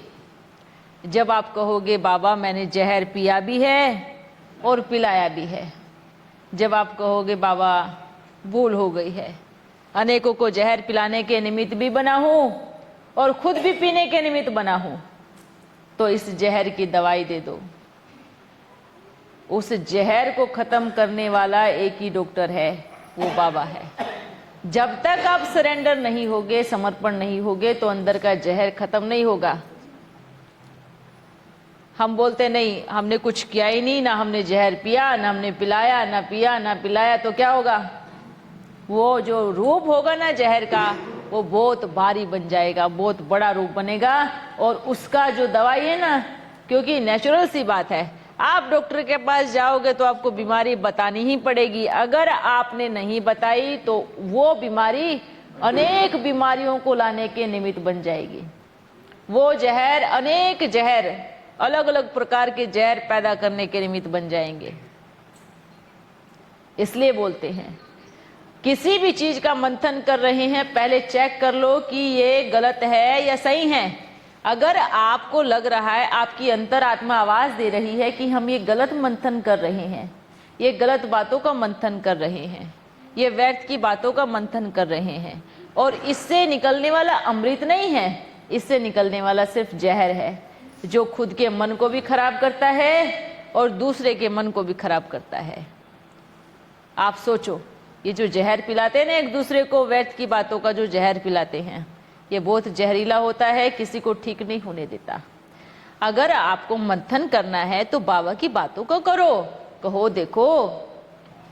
जब आप कहोगे बाबा मैंने जहर पिया भी है और पिलाया भी है, जब आप कहोगे बाबा भूल हो गई है, अनेकों को जहर पिलाने के निमित्त भी बना हूं और खुद भी पीने के निमित्त बना हूं, तो इस जहर की दवाई दे दो। उस जहर को खत्म करने वाला एक ही डॉक्टर है, वो बाबा है। जब तक आप सरेंडर नहीं होगे, समर्पण नहीं होगे, तो अंदर का जहर खत्म नहीं होगा। हम बोलते नहीं हमने कुछ किया ही नहीं, ना हमने जहर पिया, ना हमने पिलाया, ना पिया ना पिलाया, तो क्या होगा? वो जो रूप होगा ना जहर का, वो बहुत भारी बन जाएगा, बहुत बड़ा रूप बनेगा। और उसका जो दवाई है ना, क्योंकि नेचुरल सी बात है, आप डॉक्टर के पास जाओगे तो आपको बीमारी बतानी ही पड़ेगी। अगर आपने नहीं बताई तो वो बीमारी अनेक बीमारियों को लाने के निमित्त बन जाएगी। वो जहर अनेक जहर, अलग अलग प्रकार के जहर पैदा करने के निमित्त बन जाएंगे। इसलिए बोलते हैं किसी भी चीज का मंथन कर रहे हैं, पहले चेक कर लो कि ये गलत है या सही है। अगर आपको लग रहा है, आपकी अंतरात्मा आवाज दे रही है कि हम ये गलत मंथन कर रहे हैं, ये गलत बातों का मंथन कर रहे हैं, ये व्यर्थ की बातों का मंथन कर रहे हैं, और इससे निकलने वाला अमृत नहीं है, इससे निकलने वाला सिर्फ जहर है, जो खुद के मन को भी खराब करता है और दूसरे के मन को भी खराब करता है। आप सोचो, ये जो जहर पिलाते हैं ना एक दूसरे को, व्यर्थ की बातों का जो जहर पिलाते हैं, ये बहुत जहरीला होता है, किसी को ठीक नहीं होने देता। अगर आपको मंथन करना है तो बाबा की बातों को करो, कहो देखो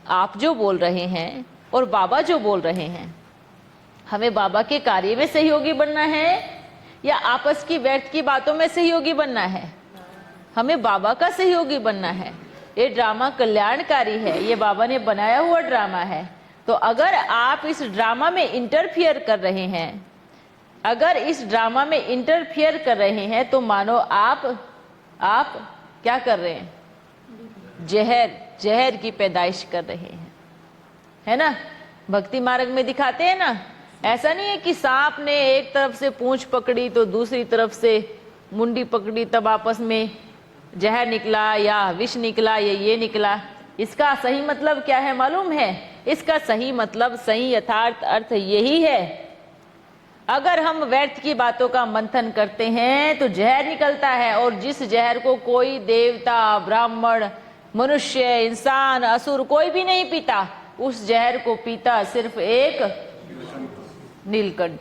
आप जो बोल रहे हैं और बाबा जो बोल रहे हैं, हमें बाबा के कार्य में सहयोगी बनना है या आपस की व्यर्थ की बातों में सहयोगी बनना है? हमें बाबा का सहयोगी बनना है। ये ड्रामा कल्याणकारी है, ये बाबा ने बनाया हुआ ड्रामा है। तो अगर आप इस ड्रामा में इंटरफियर कर रहे हैं, अगर इस ड्रामा में इंटरफियर कर रहे हैं, तो मानो आप क्या कर रहे हैं? जहर की पैदाइश कर रहे हैं, है ना? भक्ति मार्ग में दिखाते हैं ना, ऐसा नहीं है कि सांप ने एक तरफ से पूंछ पकड़ी तो दूसरी तरफ से मुंडी पकड़ी, तब आपस में जहर निकला या विष निकला या ये निकला। इसका सही मतलब क्या है मालूम है? इसका सही मतलब, सही यथार्थ अर्थ यही है, अगर हम व्यर्थ की बातों का मंथन करते हैं तो जहर निकलता है, और जिस जहर को कोई देवता, ब्राह्मण, मनुष्य, इंसान, असुर कोई भी नहीं पीता, उस जहर को पीता सिर्फ एक नीलकंठ।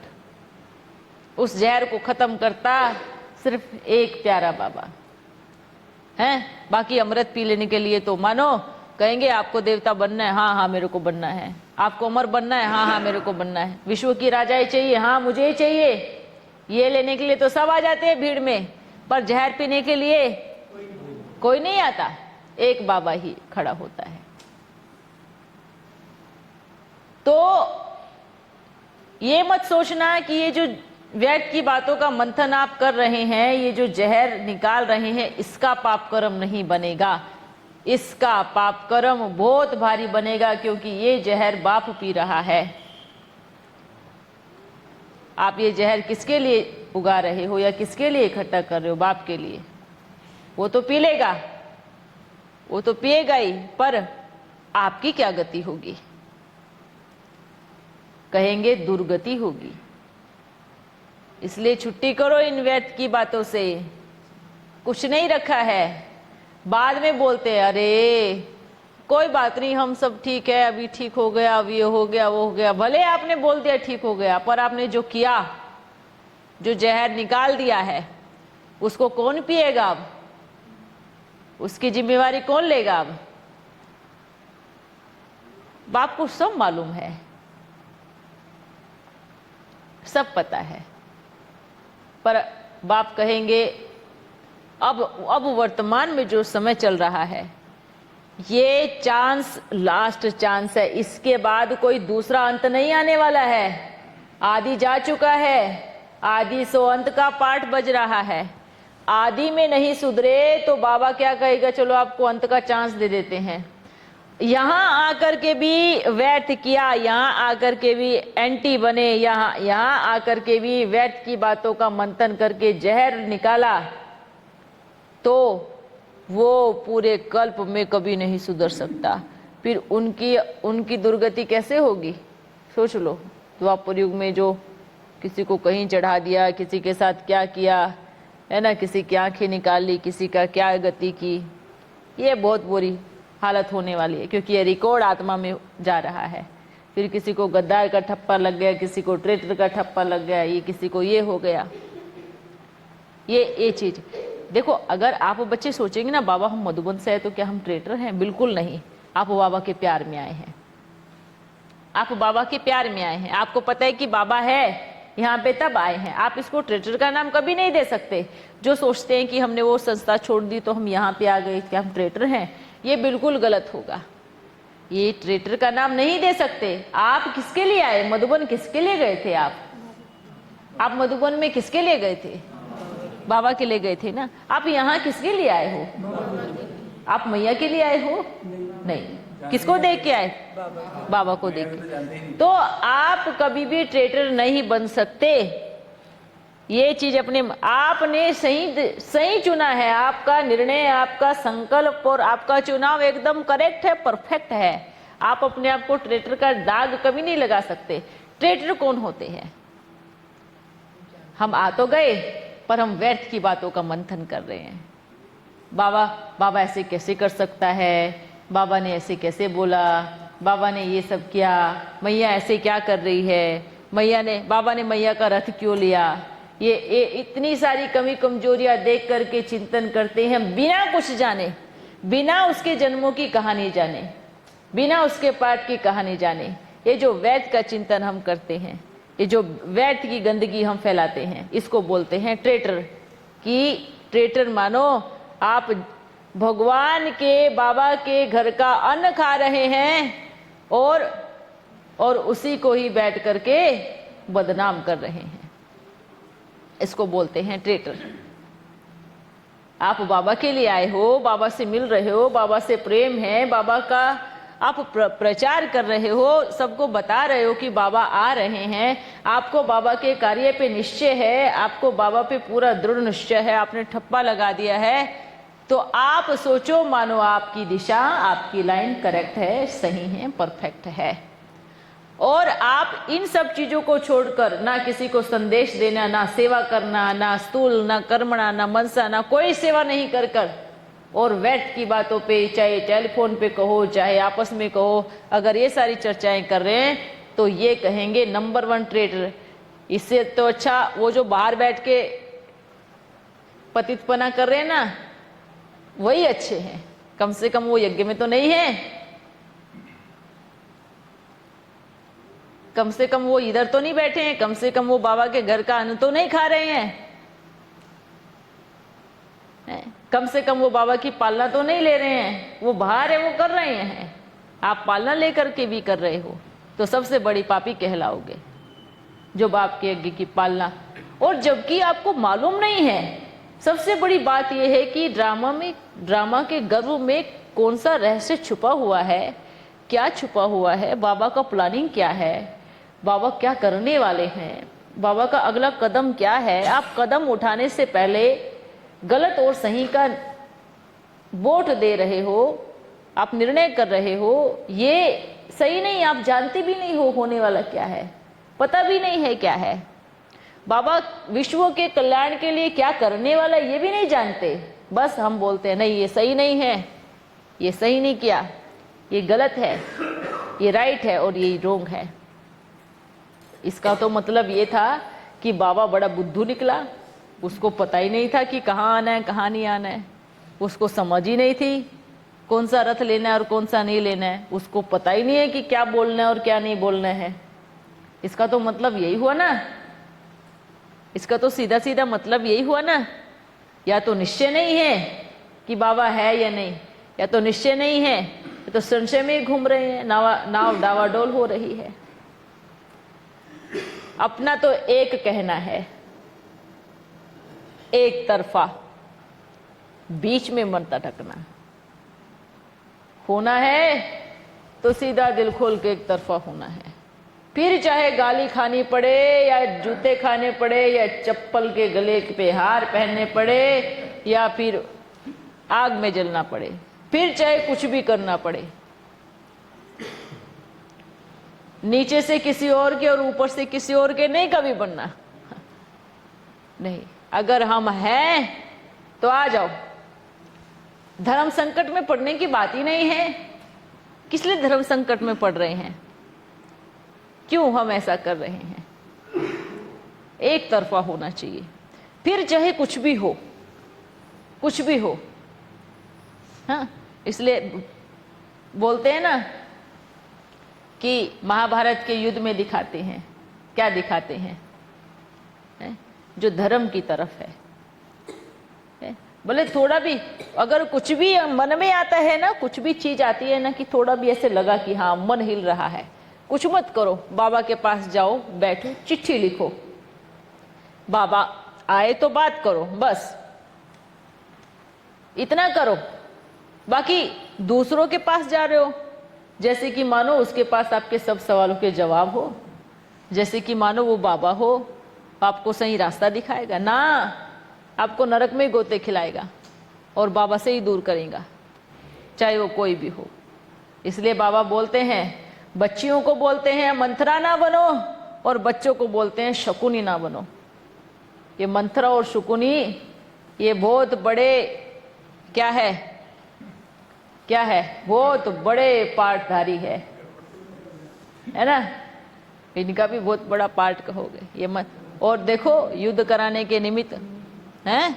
उस जहर को खत्म करता सिर्फ एक प्यारा बाबा है। बाकी अमृत पी लेने के लिए तो मानो कहेंगे आपको देवता बनना है, हाँ हाँ मेरे को बनना है। आपको अमर बनना है, हाँ हाँ मेरे को बनना है। विश्व की राजाई चाहिए, हाँ मुझे ही चाहिए। ये लेने के लिए तो सब आ जाते हैं भीड़ में, पर जहर पीने के लिए कोई नहीं आता, एक बाबा ही खड़ा होता है। तो ये मत सोचना कि ये जो व्यर्थ की बातों का मंथन आप कर रहे हैं, ये जो जहर निकाल रहे हैं, इसका पाप कर्म नहीं बनेगा। इसका पाप कर्म बहुत भारी बनेगा, क्योंकि ये जहर बाप पी रहा है। आप ये जहर किसके लिए उगा रहे हो या किसके लिए इकट्ठा कर रहे हो? बाप के लिए। वो तो पी लेगा, वो तो पिएगा ही, पर आपकी क्या गति होगी? कहेंगे दुर्गति होगी। इसलिए छुट्टी करो इन व्यर्थ की बातों से, कुछ नहीं रखा है। बाद में बोलते हैं अरे कोई बात नहीं, हम सब ठीक है, अभी ठीक हो गया, अभी ये हो गया, वो हो गया। भले आपने बोल दिया ठीक हो गया, पर आपने जो किया, जो जहर निकाल दिया है, उसको कौन पिएगा? अब उसकी जिम्मेवारी कौन लेगा? अब बाप को सब मालूम है, सब पता है, पर बाप कहेंगे अब वर्तमान में जो समय चल रहा है, ये चांस लास्ट चांस है। इसके बाद कोई दूसरा अंत नहीं आने वाला है। आदि जा चुका है, आदि सो अंत का पाठ बज रहा है। आदि में नहीं सुधरे तो बाबा क्या कहेगा, चलो आपको अंत का चांस दे देते हैं। यहाँ आकर के भी व्यर्थ किया, यहाँ आकर के भी एंटी बने, यहाँ आकर के भी व्यर्थ की बातों का मंथन करके जहर निकाला, तो वो पूरे कल्प में कभी नहीं सुधर सकता। फिर उनकी दुर्गति कैसे होगी? सोच लो। द्वापर युग में जो किसी को कहीं चढ़ा दिया, किसी के साथ क्या किया है ना, किसी की आंखें निकाल ली, किसी का क्या गति की, ये बहुत बुरी हालत होने वाली है, क्योंकि ये रिकॉर्ड आत्मा में जा रहा है। फिर किसी को गद्दार का ठप्पा लग गया, किसी को ट्रेटर का ठप्पा लग गया, ये किसी को ये हो गया, ये चीज। देखो, अगर आप बच्चे सोचेंगे ना बाबा हम मधुबन से है तो क्या हम ट्रेटर हैं? बिल्कुल नहीं। आप बाबा के प्यार में आए हैं, आप बाबा के प्यार में आए हैं। आपको पता है कि बाबा है यहाँ पे, तब आए हैं। आप इसको ट्रेटर का नाम कभी नहीं दे सकते। जो सोचते हैं कि हमने वो संस्था छोड़ दी तो हम यहाँ पे आ गए, क्या हम ट्रेटर हैं? ये बिल्कुल गलत होगा। ये ट्रेटर का नाम नहीं दे सकते। आप किसके लिए आए? मधुबन किसके लिए गए थे? आप मधुबन में किसके लिए गए थे? बाबा के लिए गए थे ना। आप यहाँ किसके लिए आए हो? आप मैया के लिए आए हो? नहीं। किसको देख के आए? बाबा को देख के। तो आप कभी भी ट्रेटर नहीं बन सकते। ये चीज आपने सही चुना है। आपका निर्णय, आपका संकल्प और आपका चुनाव एकदम करेक्ट है, परफेक्ट है। आप अपने आप को ट्रेटर का दाग कभी नहीं लगा सकते। ट्रेटर कौन होते हैं? हम आ तो गए, पर हम व्यर्थ की बातों का मंथन कर रहे हैं। बाबा ऐसे कैसे कर सकता है? बाबा ने ऐसे कैसे बोला? बाबा ने ये सब किया, मैया ऐसे क्या कर रही है? बाबा ने मैया का रथ क्यों लिया? ये इतनी सारी कमी कमजोरियां देख करके चिंतन करते हैं, बिना कुछ जाने, बिना उसके जन्मों की कहानी जाने, बिना उसके पाठ की कहानी जाने। ये जो वैध का चिंतन हम करते हैं, ये जो वैध की गंदगी हम फैलाते हैं, इसको बोलते हैं ट्रेटर। कि ट्रेटर मानो आप भगवान के, बाबा के घर का अन्न खा रहे हैं और उसी को ही बैठ करके बदनाम कर रहे हैं। इसको बोलते हैं ट्रेटर। आप बाबा के लिए आए हो, बाबा से मिल रहे हो, बाबा से प्रेम है, बाबा का आप प्रचार कर रहे हो, सबको बता रहे हो कि बाबा आ रहे हैं, आपको बाबा के कार्य पे निश्चय है, आपको बाबा पे पूरा दृढ़ निश्चय है, आपने ठप्पा लगा दिया है, तो आप सोचो मानो आपकी दिशा, आपकी लाइन करेक्ट है, सही है, परफेक्ट है। और आप इन सब चीजों को छोड़कर ना किसी को संदेश देना, ना सेवा करना, ना स्थूल, ना कर्मणा, ना मनसा, ना कोई सेवा नहीं कर और व्यर्थ की बातों पे, चाहे टेलीफोन पे कहो, चाहे आपस में कहो, अगर ये सारी चर्चाएं कर रहे हैं तो ये कहेंगे नंबर 1 ट्रेडर। इससे तो अच्छा वो जो बाहर बैठ के पतितपना कर रहे हैं ना, वही अच्छे हैं। कम से कम वो यज्ञ में तो नहीं है, कम से कम वो इधर तो नहीं बैठे हैं, कम से कम वो बाबा के घर का अन्न तो नहीं खा रहे हैं, कम से कम वो बाबा की पालना तो नहीं ले रहे हैं। वो बाहर है, वो कर रहे हैं, आप पालना लेकर के भी कर रहे हो तो सबसे बड़ी पापी कहलाओगे जो बाप के यज्ञ की पालना। और जबकि आपको मालूम नहीं है, सबसे बड़ी बात यह है कि ड्रामा के गर्भ में कौन सा रहस्य छुपा हुआ है, क्या छुपा हुआ है, बाबा का प्लानिंग क्या है, बाबा क्या करने वाले हैं, बाबा का अगला कदम क्या है। आप कदम उठाने से पहले गलत और सही का वोट दे रहे हो, आप निर्णय कर रहे हो, ये सही नहीं। आप जानते भी नहीं हो होने वाला क्या है, पता भी नहीं है क्या है। बाबा विश्व के कल्याण के लिए क्या करने वाला ये भी नहीं जानते। बस हम बोलते हैं नहीं, ये सही नहीं है, ये सही नहीं किया, ये गलत है, ये राइट है और ये रोंग है। इसका तो मतलब ये था कि बाबा बड़ा बुद्धू निकला, उसको पता ही नहीं था कि कहाँ आना है, कहाँ नहीं आना है, उसको समझ ही नहीं थी कौन सा रथ लेना है और कौन सा नहीं लेना है, उसको पता ही नहीं है कि क्या बोलना है और क्या नहीं बोलना है। इसका तो मतलब यही हुआ ना, इसका तो सीधा सीधा मतलब यही हुआ ना। या तो निश्चय नहीं है कि बाबा है या नहीं, या तो निश्चय नहीं है, या तो संशय में ही घूम रहे हैं, नाव डावाडोल हो रही है। अपना तो एक कहना है, एक तरफा, बीच में मत अटकना। होना है तो सीधा दिल खोल के एक तरफा होना है। फिर चाहे गाली खानी पड़े या जूते खाने पड़े या चप्पल के गले पे हार पहनने पड़े या फिर आग में जलना पड़े, फिर चाहे कुछ भी करना पड़े, नीचे से किसी और के और ऊपर से किसी और के नहीं कभी बनना। नहीं, अगर हम हैं तो आ जाओ। धर्म संकट में पड़ने की बात ही नहीं है। किस लिए धर्म संकट में पड़ रहे हैं? क्यों हम ऐसा कर रहे हैं? एक तरफा होना चाहिए, फिर चाहे कुछ भी हो, कुछ भी हो। हाँ, इसलिए बोलते हैं ना कि महाभारत के युद्ध में दिखाते हैं, क्या दिखाते हैं? जो धर्म की तरफ है। बोले थोड़ा भी अगर कुछ भी मन में आता है ना, कुछ भी चीज आती है ना कि थोड़ा भी ऐसे लगा कि हाँ मन हिल रहा है, कुछ मत करो, बाबा के पास जाओ, बैठो, चिट्ठी लिखो, बाबा आए तो बात करो, बस इतना करो। बाकी दूसरों के पास जा रहे हो, जैसे कि मानो उसके पास आपके सब सवालों के जवाब हो, जैसे कि मानो वो बाबा हो, आपको सही रास्ता दिखाएगा ना, आपको नरक में गोते खिलाएगा और बाबा से ही दूर करेगा, चाहे वो कोई भी हो। इसलिए बाबा बोलते हैं, बच्चियों को बोलते हैं मंथरा ना बनो और बच्चों को बोलते हैं शकुनी ना बनो। ये मंथरा और शकुनी ये बहुत बड़े क्या है, क्या है, बहुत बड़े पार्टधारी है ना। इनका भी बहुत बड़ा पार्ट कहोगे ये मत। और देखो युद्ध कराने के निमित्त हैं,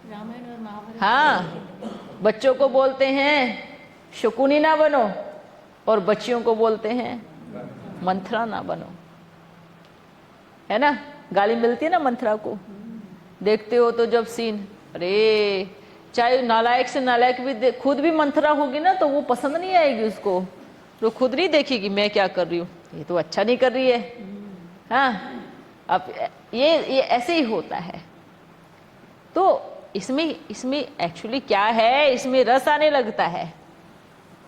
रामायण और महाभारत। हाँ, बच्चों को बोलते हैं शकुनी ना बनो और बच्चियों को बोलते हैं मंथरा ना बनो, है ना। गाली मिलती है ना मंथरा को, देखते हो तो जब सीन, अरे चाहे नालायक से नालायक भी खुद भी मंथरा होगी ना तो वो पसंद नहीं आएगी उसको, तो खुद नहीं देखेगी मैं क्या कर रही हूँ, ये तो अच्छा नहीं कर रही है। हाँ, अब ये ऐसे ही होता है। तो इसमें एक्चुअली क्या है, इसमें रस आने लगता है,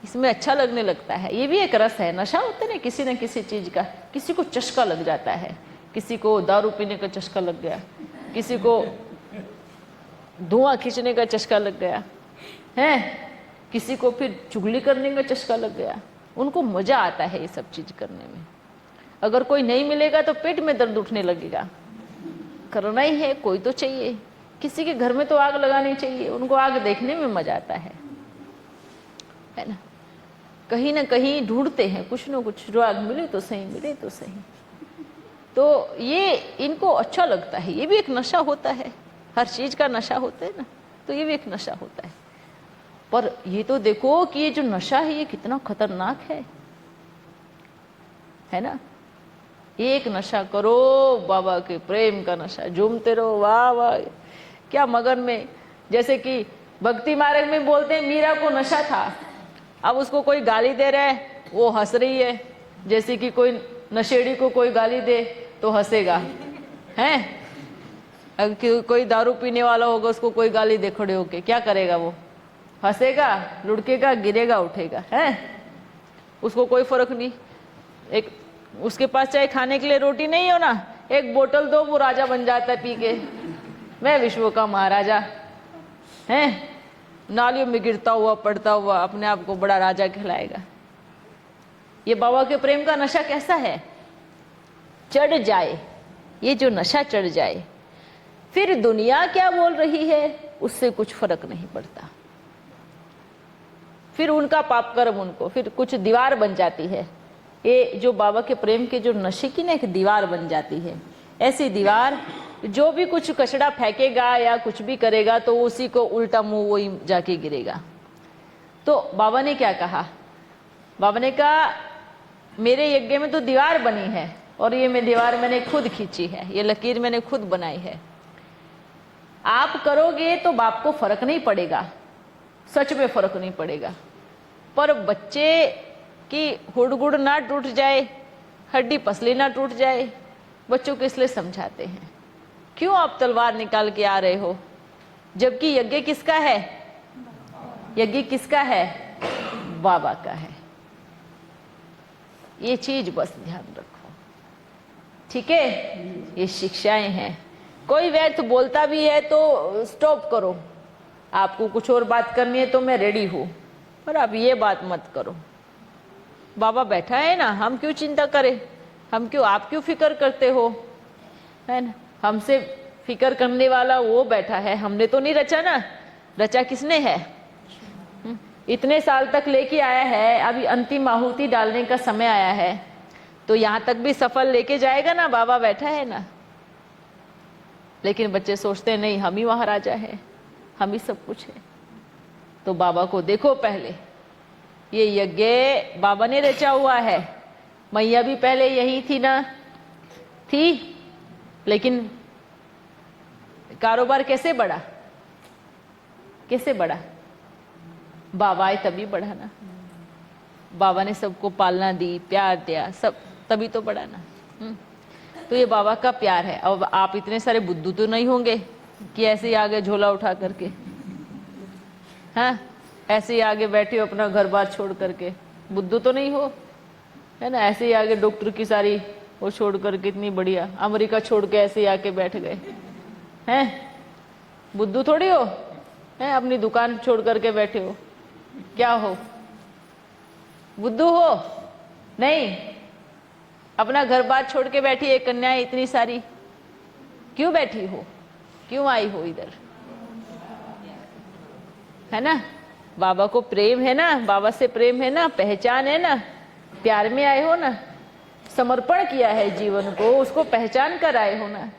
इसमें अच्छा लगने लगता है। ये भी एक रस है, नशा होता है ना किसी न किसी चीज का। किसी को चस्का लग जाता है, किसी को दारू पीने का चस्का लग गया, किसी को धुआं खींचने का चस्का लग गया है, किसी को फिर चुगली करने का चस्का लग गया। उनको मजा आता है ये सब चीज करने में। अगर कोई नहीं मिलेगा तो पेट में दर्द उठने लगेगा। करना ही है, कोई तो चाहिए। किसी के घर में तो आग लगानी चाहिए, उनको आग देखने में मजा आता है ना। कहीं ना कहीं ढूंढते हैं कुछ ना कुछ, जो आग मिले तो सही, मिले तो सही। तो ये इनको अच्छा लगता है, ये भी एक नशा होता है। हर चीज का नशा होता है ना, तो ये भी एक नशा होता है। पर ये तो देखो कि ये जो नशा है ये कितना खतरनाक है ना। एक नशा करो बाबा के प्रेम का नशा, झूमते रहो, वाह वाह क्या मगन में। जैसे कि भक्ति मार्ग में बोलते हैं मीरा को नशा था, अब उसको कोई गाली दे रहा है वो हंस रही है। जैसे कि कोई नशेड़ी को कोई गाली दे तो हंसेगा, हैं। अगर कोई दारू पीने वाला होगा उसको कोई गाली दे खड़े होके, क्या करेगा वो? हंसेगा, लुढ़केगा, गिरेगा, उठेगा, है। उसको कोई फर्क नहीं। एक उसके पास चाहे खाने के लिए रोटी नहीं हो ना, एक बोतल दो, वो राजा बन जाता है पी के, मैं विश्व का महाराजा, हैं। नालियों में गिरता हुआ पड़ता हुआ अपने आप को बड़ा राजा कहलाएगा। ये बाबा के प्रेम का नशा कैसा है? चढ़ जाए, ये जो नशा चढ़ जाए, फिर दुनिया क्या बोल रही है उससे कुछ फर्क नहीं पड़ता। फिर उनका पाप कर्म उनको फिर कुछ दीवार बन जाती है। ये जो बाबा के प्रेम के जो नशे की ना एक दीवार बन जाती है, ऐसी दीवार जो भी कुछ कचड़ा फेंकेगा या कुछ भी करेगा तो उसी को उल्टा मुंह वही जाके गिरेगा। तो बाबा ने क्या कहा? बाबा ने कहा मेरे यज्ञ में तो दीवार बनी है और ये मैं दीवार मैंने खुद खींची है, ये लकीर मैंने खुद बनाई है। आप करोगे तो बाप को फर्क नहीं पड़ेगा, सच में फर्क नहीं पड़ेगा। पर बच्चे की हुड़गुड़ ना टूट जाए, हड्डी पसली ना टूट जाए, बच्चों को इसलिए समझाते हैं। क्यों आप तलवार निकाल के आ रहे हो? जबकि यज्ञ किसका है? यज्ञ किसका है? बाबा का ये चीज बस ध्यान रखो, ठीक है। ये शिक्षाएं हैं। कोई व्यर्थ बोलता भी है तो स्टॉप करो, आपको कुछ और बात करनी है तो मैं रेडी हूं, पर अब ये बात मत करो। बाबा बैठा है ना, हम क्यों चिंता करें, हम क्यों, आप क्यों फिक्र करते हो, है ना। हमसे फिक्र करने वाला वो बैठा है, हमने तो नहीं रचा ना, रचा किसने है। इतने साल तक लेके आया है, अभी अंतिम आहुति डालने का समय आया है, तो यहां तक भी सफल लेके जाएगा ना, बाबा बैठा है ना। लेकिन बच्चे सोचते हैं नहीं, हम ही वहां राजा है, हम ही सब कुछ है। तो बाबा को देखो, पहले ये यज्ञ बाबा ने रचा हुआ है। मैया भी पहले यही थी ना, थी, लेकिन कारोबार कैसे बढ़ा, कैसे बढ़ा, बाबा आए तभी बढ़ा ना। बाबा ने सबको पालना दी, प्यार दिया, सब तभी तो बढ़ा ना। तो ये बाबा का प्यार है। अब आप इतने सारे बुद्धू तो नहीं होंगे कि ऐसे ही आगे झोला उठा करके, हाँ, ऐसे ही आगे बैठे हो अपना घर बार छोड़ करके, बुद्धू तो नहीं हो, है ना। ऐसे ही आगे डॉक्टर की सारी वो छोड़ करके, इतनी बढ़िया अमेरिका छोड़ के ऐसे ही आके बैठ गए हैं, बुद्धू थोड़ी हो, है। अपनी दुकान छोड़ करके बैठे हो, क्या हो, बुद्धू हो नहीं। अपना घर बार छोड़ के बैठी है कन्याएं इतनी सारी, क्यों बैठी हो, क्यों आई हो इधर, है ना। बाबा को प्रेम है ना, बाबा से प्रेम है ना, पहचान है ना, प्यार में आए हो ना, समर्पण किया है जीवन को, उसको पहचान कर आए हो ना।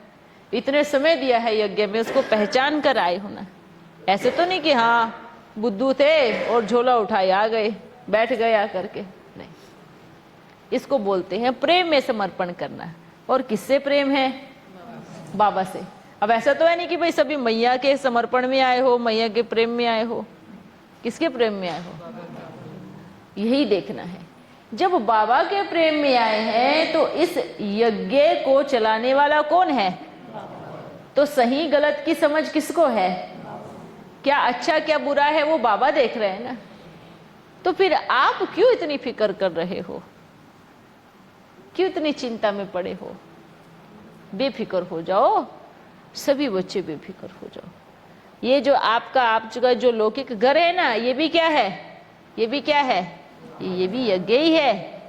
इतने समय दिया है यज्ञ में, उसको पहचान कर आए हो ना। ऐसे तो नहीं कि हाँ बुद्धू थे और झोला उठाए आ गए, बैठ गए आकर के, नहीं। इसको बोलते हैं प्रेम में समर्पण करना। और किससे प्रेम है, बाबा से। अब ऐसा तो है नहीं कि भाई सभी मैया के समर्पण में आए हो, मैया के प्रेम में आए हो, किसके प्रेम में आए हो, यही देखना है। जब बाबा के प्रेम में आए हैं तो इस यज्ञ को चलाने वाला कौन है, तो सही गलत की समझ किसको है, क्या अच्छा क्या बुरा है वो बाबा देख रहे हैं ना। तो फिर आप क्यों इतनी फिक्र कर रहे हो, क्यों इतनी चिंता में पड़े हो। बेफिक्र हो जाओ, सभी बच्चे बेफिक्र हो जाओ। ये जो आपका जो लौकिक घर है ना, ये भी क्या है, ये भी क्या है, ये भी यज्ञ ही है।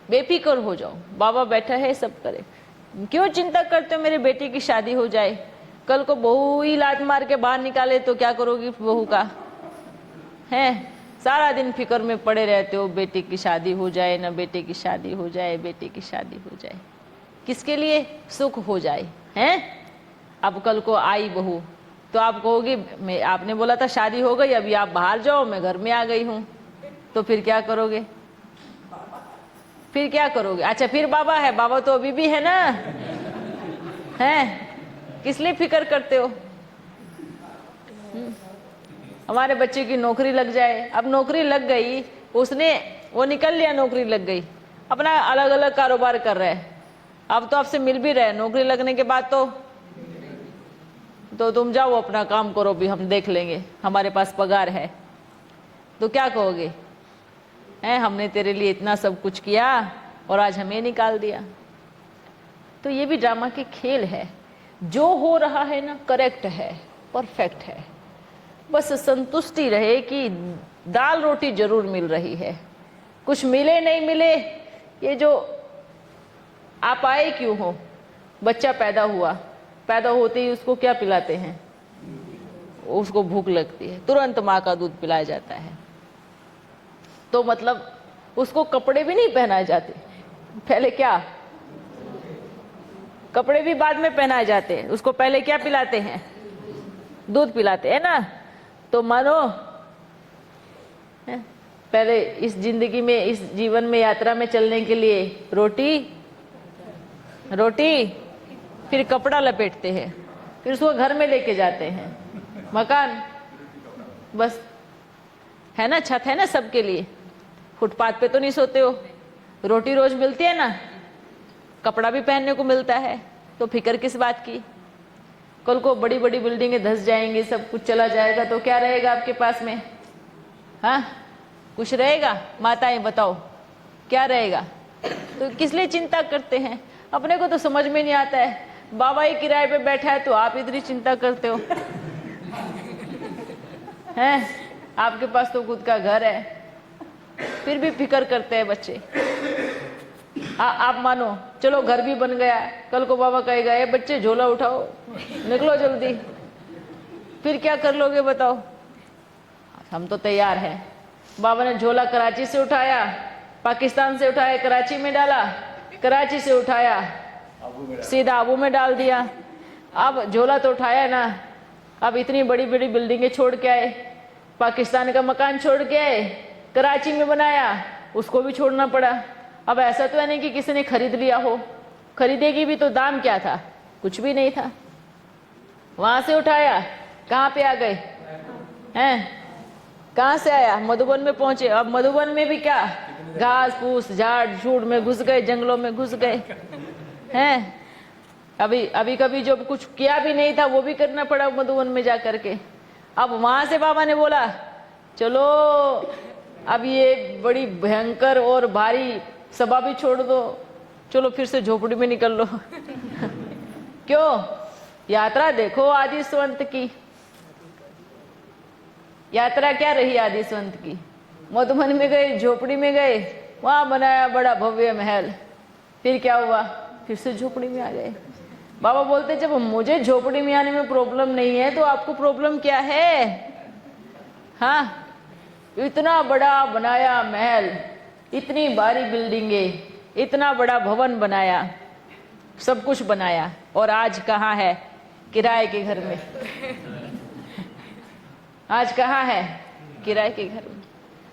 बेफिक्र हो जाओ, बाबा बैठा है, सब करे। क्यों चिंता करते हो मेरे बेटे की शादी हो जाए, कल को बहू ही लात मार के बाहर निकाले तो क्या करोगी बहू का, है। सारा दिन फिक्र में पड़े रहते हो, बेटे की शादी हो जाए ना, बेटे की शादी हो जाए, बेटे की शादी हो जाए। किसके लिए, सुख हो जाए, हैं। अब कल को आई बहू तो आप कहोगे, मैं, आपने बोला था शादी हो गई, अभी आप बाहर जाओ, मैं घर में आ गई हूं, तो फिर क्या करोगे, फिर क्या करोगे। अच्छा फिर बाबा है, बाबा तो अभी भी है ना, है। किस लिए फिक्र करते हो। हमारे बच्चे की नौकरी लग जाए, अब नौकरी लग गई, उसने वो निकल लिया, नौकरी लग गई, अपना अलग अलग कारोबार कर रहे हैं। अब तो आपसे मिल भी रहे, नौकरी लगने के बाद तो तुम जाओ अपना काम करो, भी हम देख लेंगे, हमारे पास पगार है। तो क्या कहोगे, है हमने तेरे लिए इतना सब कुछ किया और आज हमें निकाल दिया। तो ये भी ड्रामा के खेल है। जो हो रहा है ना, करेक्ट है, परफेक्ट है, बस संतुष्टि रहे कि दाल रोटी जरूर मिल रही है। कुछ मिले नहीं मिले, ये जो आप आए क्यों हो, बच्चा पैदा हुआ, पैदा होते ही उसको क्या पिलाते हैं, उसको भूख लगती है, तुरंत माँ का दूध पिलाया जाता है। तो मतलब उसको कपड़े भी नहीं पहनाए जाते, पहले क्या, कपड़े भी बाद में पहनाए जाते हैं, उसको पहले क्या पिलाते हैं, दूध पिलाते हैं ना। तो मानो पहले इस जिंदगी में, इस जीवन में, यात्रा में चलने के लिए रोटी, फिर कपड़ा लपेटते हैं, फिर उसको घर में लेके जाते हैं, मकान, बस, है ना, छत है ना सबके लिए, फुटपाथ पे तो नहीं सोते हो, रोटी रोज मिलती है ना, कपड़ा भी पहनने को मिलता है, तो फिक्र किस बात की। कल को बड़ी बड़ी बिल्डिंगें धस जाएंगी, सब कुछ चला जाएगा, तो क्या रहेगा आपके पास में, हाँ, कुछ रहेगा। माताएं बताओ, क्या रहेगा? तो किस लिए चिंता करते हैं? अपने को तो समझ में नहीं आता है। बाबा ही किराए पे बैठा है तो आप इतनी चिंता करते हो हैं? आपके पास तो खुद का घर है, फिर भी फिक्र करते हैं बच्चे। आप मानो चलो घर भी बन गया, कल को बाबा कहेगा ये बच्चे झोला उठाओ, निकलो जल्दी, फिर क्या कर लोगे बताओ? हम तो तैयार हैं। बाबा ने झोला कराची से उठाया, पाकिस्तान से उठाया, कराची में डाला, कराची से उठाया सीधा आबू में डाल दिया। अब झोला तो उठाया ना, अब इतनी बड़ी बड़ी बिल्डिंगें छोड़ के आए, पाकिस्तान का मकान छोड़ के आए, कराची में बनाया, उसको भी छोड़ना पड़ा। अब ऐसा तो है नहीं कि किसी ने खरीद लिया हो, खरीदेगी भी तो दाम क्या था? कुछ भी नहीं था। वहां से उठाया, कहाँ पे आ गए हैं? कहाँ से आया? मधुबन में पहुंचे। अब मधुबन में भी क्या, घास फूस झाड़ झूड़ में घुस गए, जंगलों में घुस गए हैं। अभी कभी जो कुछ किया भी नहीं था वो भी करना पड़ा मधुबन में जा करके। अब वहां से बाबा ने बोला चलो अब ये बड़ी भयंकर और भारी सभा भी छोड़ दो, चलो फिर से झोपड़ी में निकल लो क्यों? यात्रा देखो आदि स्वंत की, यात्रा क्या रही आदि स्वंत की? मधुबन में गए, झोपड़ी में गए, वहां बनाया बड़ा भव्य महल, फिर क्या हुआ? फिर से झोपड़ी में आ गए। बाबा बोलते जब मुझे झोपड़ी में आने में प्रॉब्लम नहीं है तो आपको प्रॉब्लम क्या है? हाँ, इतना बड़ा बनाया महल, इतनी भारी बिल्डिंगें, इतना बड़ा भवन बनाया, सब कुछ बनाया, और आज कहाँ है? किराए के घर में। आज कहाँ है? किराए के घर में।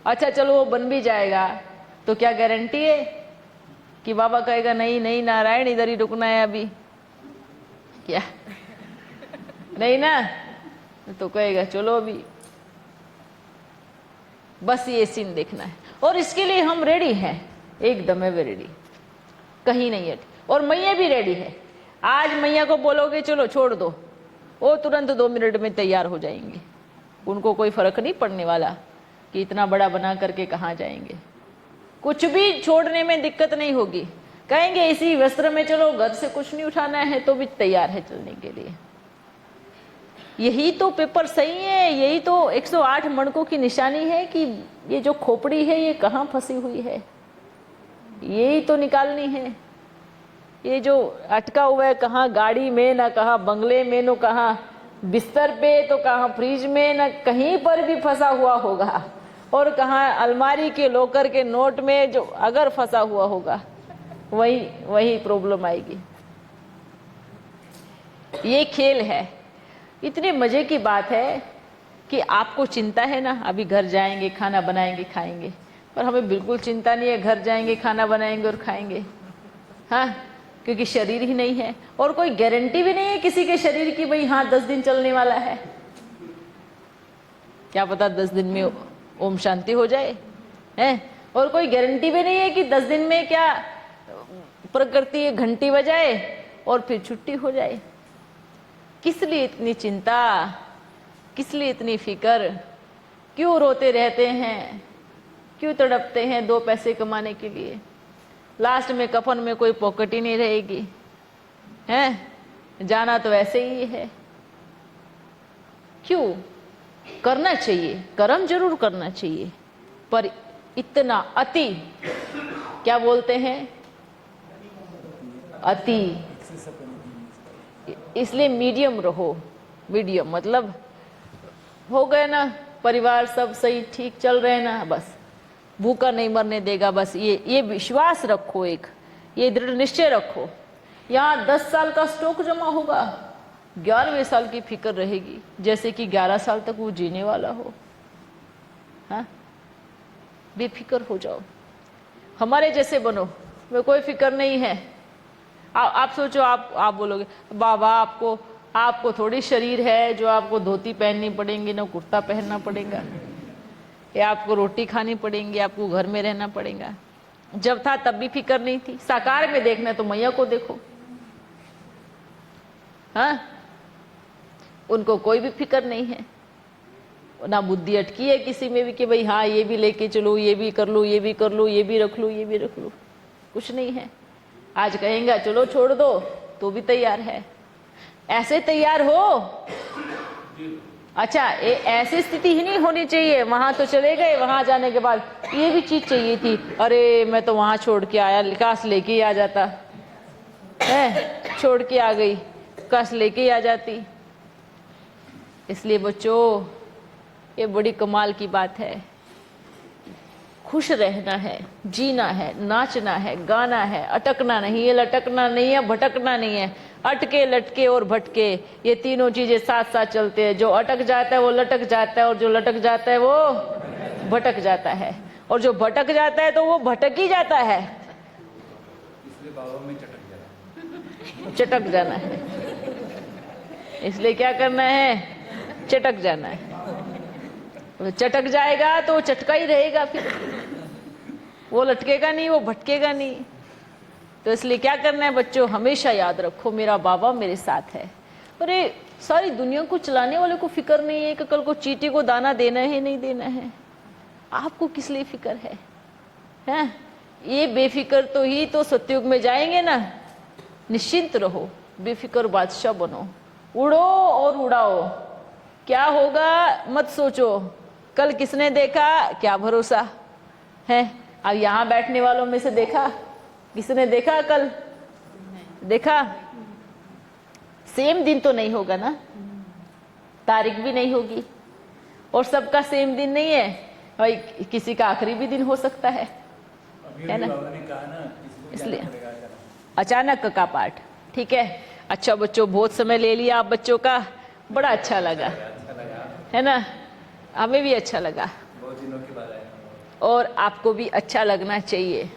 अच्छा चलो वो बन भी जाएगा तो क्या गारंटी है कि बाबा कहेगा नहीं नहीं नारायण इधर ही रुकना है अभी? क्या नहीं ना, तो कहेगा चलो अभी बस ये सीन देखना है। और इसके लिए हम रेडी हैं, एकदम है रेडी, कहीं नहीं है। और मैया भी रेडी है। आज मैया को बोलोगे चलो छोड़ दो, वो तुरंत 2 मिनट में तैयार हो जाएंगे। उनको कोई फर्क नहीं पड़ने वाला कि इतना बड़ा बना करके कहाँ जाएंगे। कुछ भी छोड़ने में दिक्कत नहीं होगी। कहेंगे इसी वस्त्र में चलो, घर से कुछ नहीं उठाना है तो भी तैयार है चलने के लिए। यही तो पेपर सही है, यही तो 108 मणकों की निशानी है कि ये जो खोपड़ी है ये कहाँ फंसी हुई है, यही तो निकालनी है। ये जो अटका हुआ है कहाँ गाड़ी में, ना कहाँ बंगले में, ना कहाँ बिस्तर पे, तो कहाँ फ्रिज में, ना कहीं पर भी फंसा हुआ होगा। और कहाँ अलमारी के लॉकर के नोट में जो अगर फंसा हुआ होगा वही प्रॉब्लम आएगी। ये खेल है। इतने मजे की बात है कि आपको चिंता है ना, अभी घर जाएंगे, खाना बनाएंगे, खाएंगे, पर हमें बिल्कुल चिंता नहीं है घर जाएंगे, खाना बनाएंगे और खाएंगे। हाँ, क्योंकि शरीर ही नहीं है और कोई गारंटी भी नहीं है किसी के शरीर की, भाई हाँ 10 दिन चलने वाला है। क्या पता 10 दिन में ओम शांति हो जाए है। और कोई गारंटी भी नहीं है कि 10 दिन में क्या प्रकृति घंटी बजाए और फिर छुट्टी हो जाए। किस लिए इतनी चिंता, किस लिए इतनी फिक्र? क्यों रोते रहते हैं, क्यों तड़पते हैं 2 पैसे कमाने के लिए? लास्ट में कफन में कोई पॉकेट ही नहीं रहेगी हैं, जाना तो ऐसे ही है। क्यों? करना चाहिए, कर्म जरूर करना चाहिए, पर इतना अति, क्या बोलते हैं, अति। इसलिए मीडियम रहो। मीडियम मतलब हो गए ना, परिवार सब सही ठीक चल रहे ना, बस भूखा नहीं मरने देगा, बस ये विश्वास रखो, एक ये दृढ़ निश्चय रखो। यहाँ 10 साल का स्टॉक जमा होगा, 11वें साल की फिक्र रहेगी, जैसे कि 11 साल तक वो जीने वाला हो। हाँ, बेफिक्र हो जाओ, हमारे जैसे बनो, में कोई फिक्र नहीं है। आप सोचो, आप बोलोगे बाबा आपको थोड़ी शरीर है जो आपको धोती पहननी पड़ेगी, ना कुर्ता पहनना पड़ेगा, या आपको रोटी खानी पड़ेगी, आपको घर में रहना पड़ेगा। जब था तब भी फिक्र नहीं थी। साकार में देखना तो मैया को देखो, हाँ, उनको कोई भी फिक्र नहीं है। ना बुद्धि अटकी है किसी में भी कि भाई हाँ ये भी लेके चलो, ये भी कर लो, ये भी कर लो, ये भी रख लो, ये भी रख लो, कुछ नहीं है। आज कहेंगे चलो छोड़ दो तो भी तैयार है। ऐसे तैयार हो। अच्छा, ऐसी स्थिति ही नहीं होनी चाहिए, वहां तो चले गए, वहां जाने के बाद ये भी चीज चाहिए थी, अरे मैं तो वहां छोड़ के आया, काश लेके ही आ जाता है, छोड़ के आ गई, काश लेके ही आ जाती। इसलिए बच्चों ये बड़ी कमाल की बात है। खुश रहना है, जीना है, नाचना है, गाना है, अटकना नहीं है, लटकना नहीं है, भटकना नहीं है। अटके लटके और भटके ये तीनों चीजें साथ साथ चलते हैं। जो अटक जाता है वो लटक जाता है, और जो लटक जाता है वो भटक जाता है, और जो भटक जाता है तो वो भटक ही जाता है। इसलिए बाबा में चटक चटक जाना है, इसलिए क्या करना है, चटक जाना है। चटक जाएगा तो चटका ही रहेगा, फिर वो लटकेगा नहीं, वो भटकेगा नहीं। तो इसलिए क्या करना है बच्चों, हमेशा याद रखो मेरा बाबा मेरे साथ है। अरे सारी दुनिया को चलाने वाले को फिक्र नहीं है कि कल को चींटी को दाना देना है नहीं देना है, आपको किस लिए फिक्र है, हैं? ये बेफिक्र तो ही तो सतयुग में जाएंगे ना। निश्चिंत रहो, बेफिक्र बादशाह बनो, उड़ो और उड़ाओ। क्या होगा मत सोचो, कल किसने देखा क्या भरोसा है। अब यहाँ बैठने वालों में से देखा, किसने देखा कल, देखा? सेम दिन तो नहीं होगा ना, तारीख भी नहीं होगी, और सबका सेम दिन नहीं है भाई, किसी का आखिरी भी दिन हो सकता है ना। इसलिए अचानक का पाठ, ठीक है। अच्छा बच्चों, बहुत समय ले लिया आप बच्चों का, बड़ा अच्छा लगा, है ना, हमें भी अच्छा लगा, बहुत दिनों के बाद आए। और आपको भी अच्छा लगना चाहिए।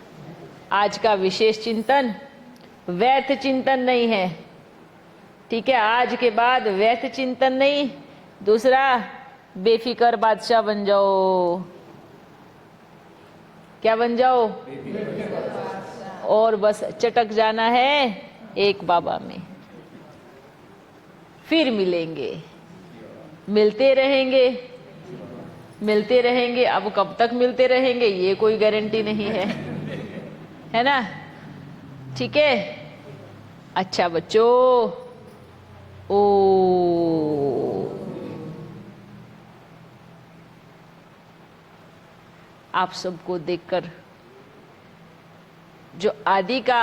आज का विशेष चिंतन व्यर्थ चिंतन नहीं है, ठीक है। आज के बाद व्यर्थ चिंतन नहीं, दूसरा बेफिक्र बादशाह बन जाओ। क्या बन जाओ? और बस चटक जाना है एक बाबा में, फिर मिलेंगे, मिलते रहेंगे, मिलते रहेंगे। अब कब तक मिलते रहेंगे ये कोई गारंटी नहीं है ना, ठीक है। अच्छा बच्चों, ओ आप सबको देखकर जो आदि का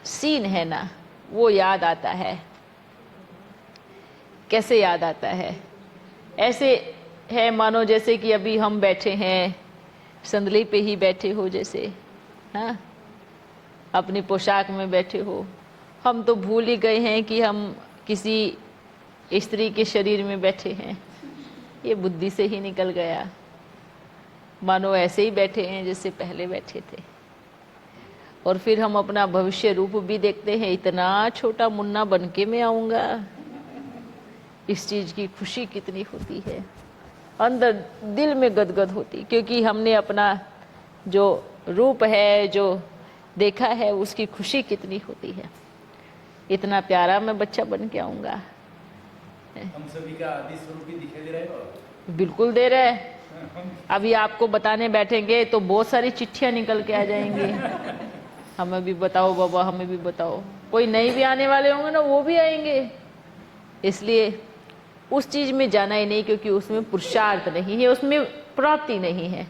सीन है ना, वो याद आता है। कैसे याद आता है? ऐसे है मानो जैसे कि अभी हम बैठे हैं, संदली पे ही बैठे हो जैसे, हाँ, अपनी पोशाक में बैठे हो। हम तो भूल ही गए हैं कि हम किसी स्त्री के शरीर में बैठे हैं, ये बुद्धि से ही निकल गया। मानो ऐसे ही बैठे हैं जैसे पहले बैठे थे। और फिर हम अपना भविष्य रूप भी देखते हैं, इतना छोटा मुन्ना बन के मैं आऊँगा, इस चीज़ की खुशी कितनी होती है, अंदर दिल में गदगद होती, क्योंकि हमने अपना जो रूप है, जो देखा है, उसकी खुशी कितनी होती है। इतना प्यारा मैं बच्चा बन के आऊँगा। हम सभी का आदि स्वरूप ही दिखाई दे रहा है। बिल्कुल दे रहा है। अभी आपको बताने बैठेंगे तो बहुत सारी चिट्ठियाँ निकल के आ जाएंगी, हमें भी बताओ बाबा, हमें भी बताओ। कोई नहीं भी आने वाले होंगे ना, वो भी आएंगे। इसलिए उस चीज़ में जाना ही नहीं, क्योंकि उसमें पुरुषार्थ नहीं है, उसमें प्राप्ति नहीं है।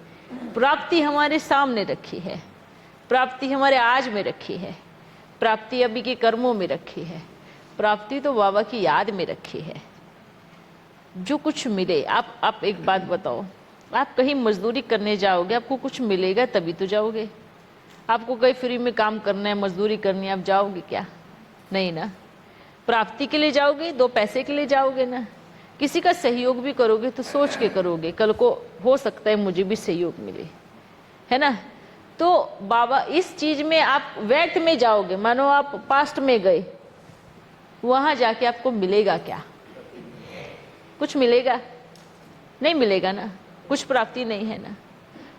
प्राप्ति हमारे सामने रखी है, प्राप्ति हमारे आज में रखी है, प्राप्ति अभी के कर्मों में रखी है, प्राप्ति तो बाबा की याद में रखी है। जो कुछ मिले, आप एक बात बताओ, आप कहीं मजदूरी करने जाओगे, आपको कुछ मिलेगा तभी तो जाओगे। आपको कहीं फ्री में काम करना है, मजदूरी करनी है, आप जाओगे क्या? नहीं ना। प्राप्ति के लिए जाओगे, दो पैसे के लिए जाओगे ना। किसी का सहयोग भी करोगे तो सोच के करोगे, कल को हो सकता है मुझे भी सहयोग मिले, है ना। तो बाबा इस चीज में आप व्यर्थ में जाओगे। मानो आप पास्ट में गए, वहां जाके आपको मिलेगा क्या? कुछ मिलेगा? नहीं मिलेगा ना, कुछ प्राप्ति नहीं है ना।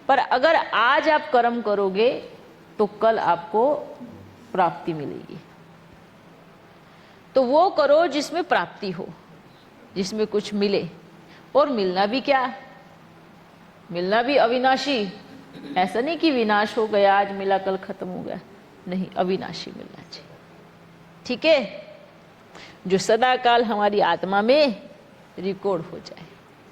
पर अगर आज आप कर्म करोगे तो कल आपको प्राप्ति मिलेगी। तो वो करो जिसमें प्राप्ति हो, जिसमें कुछ मिले, और मिलना भी क्या, मिलना भी अविनाशी। ऐसा नहीं कि विनाश हो गया, आज मिला कल खत्म हो गया, नहीं, अविनाशी मिलना चाहिए। ठीक है, जो सदा काल हमारी आत्मा में रिकॉर्ड हो जाए।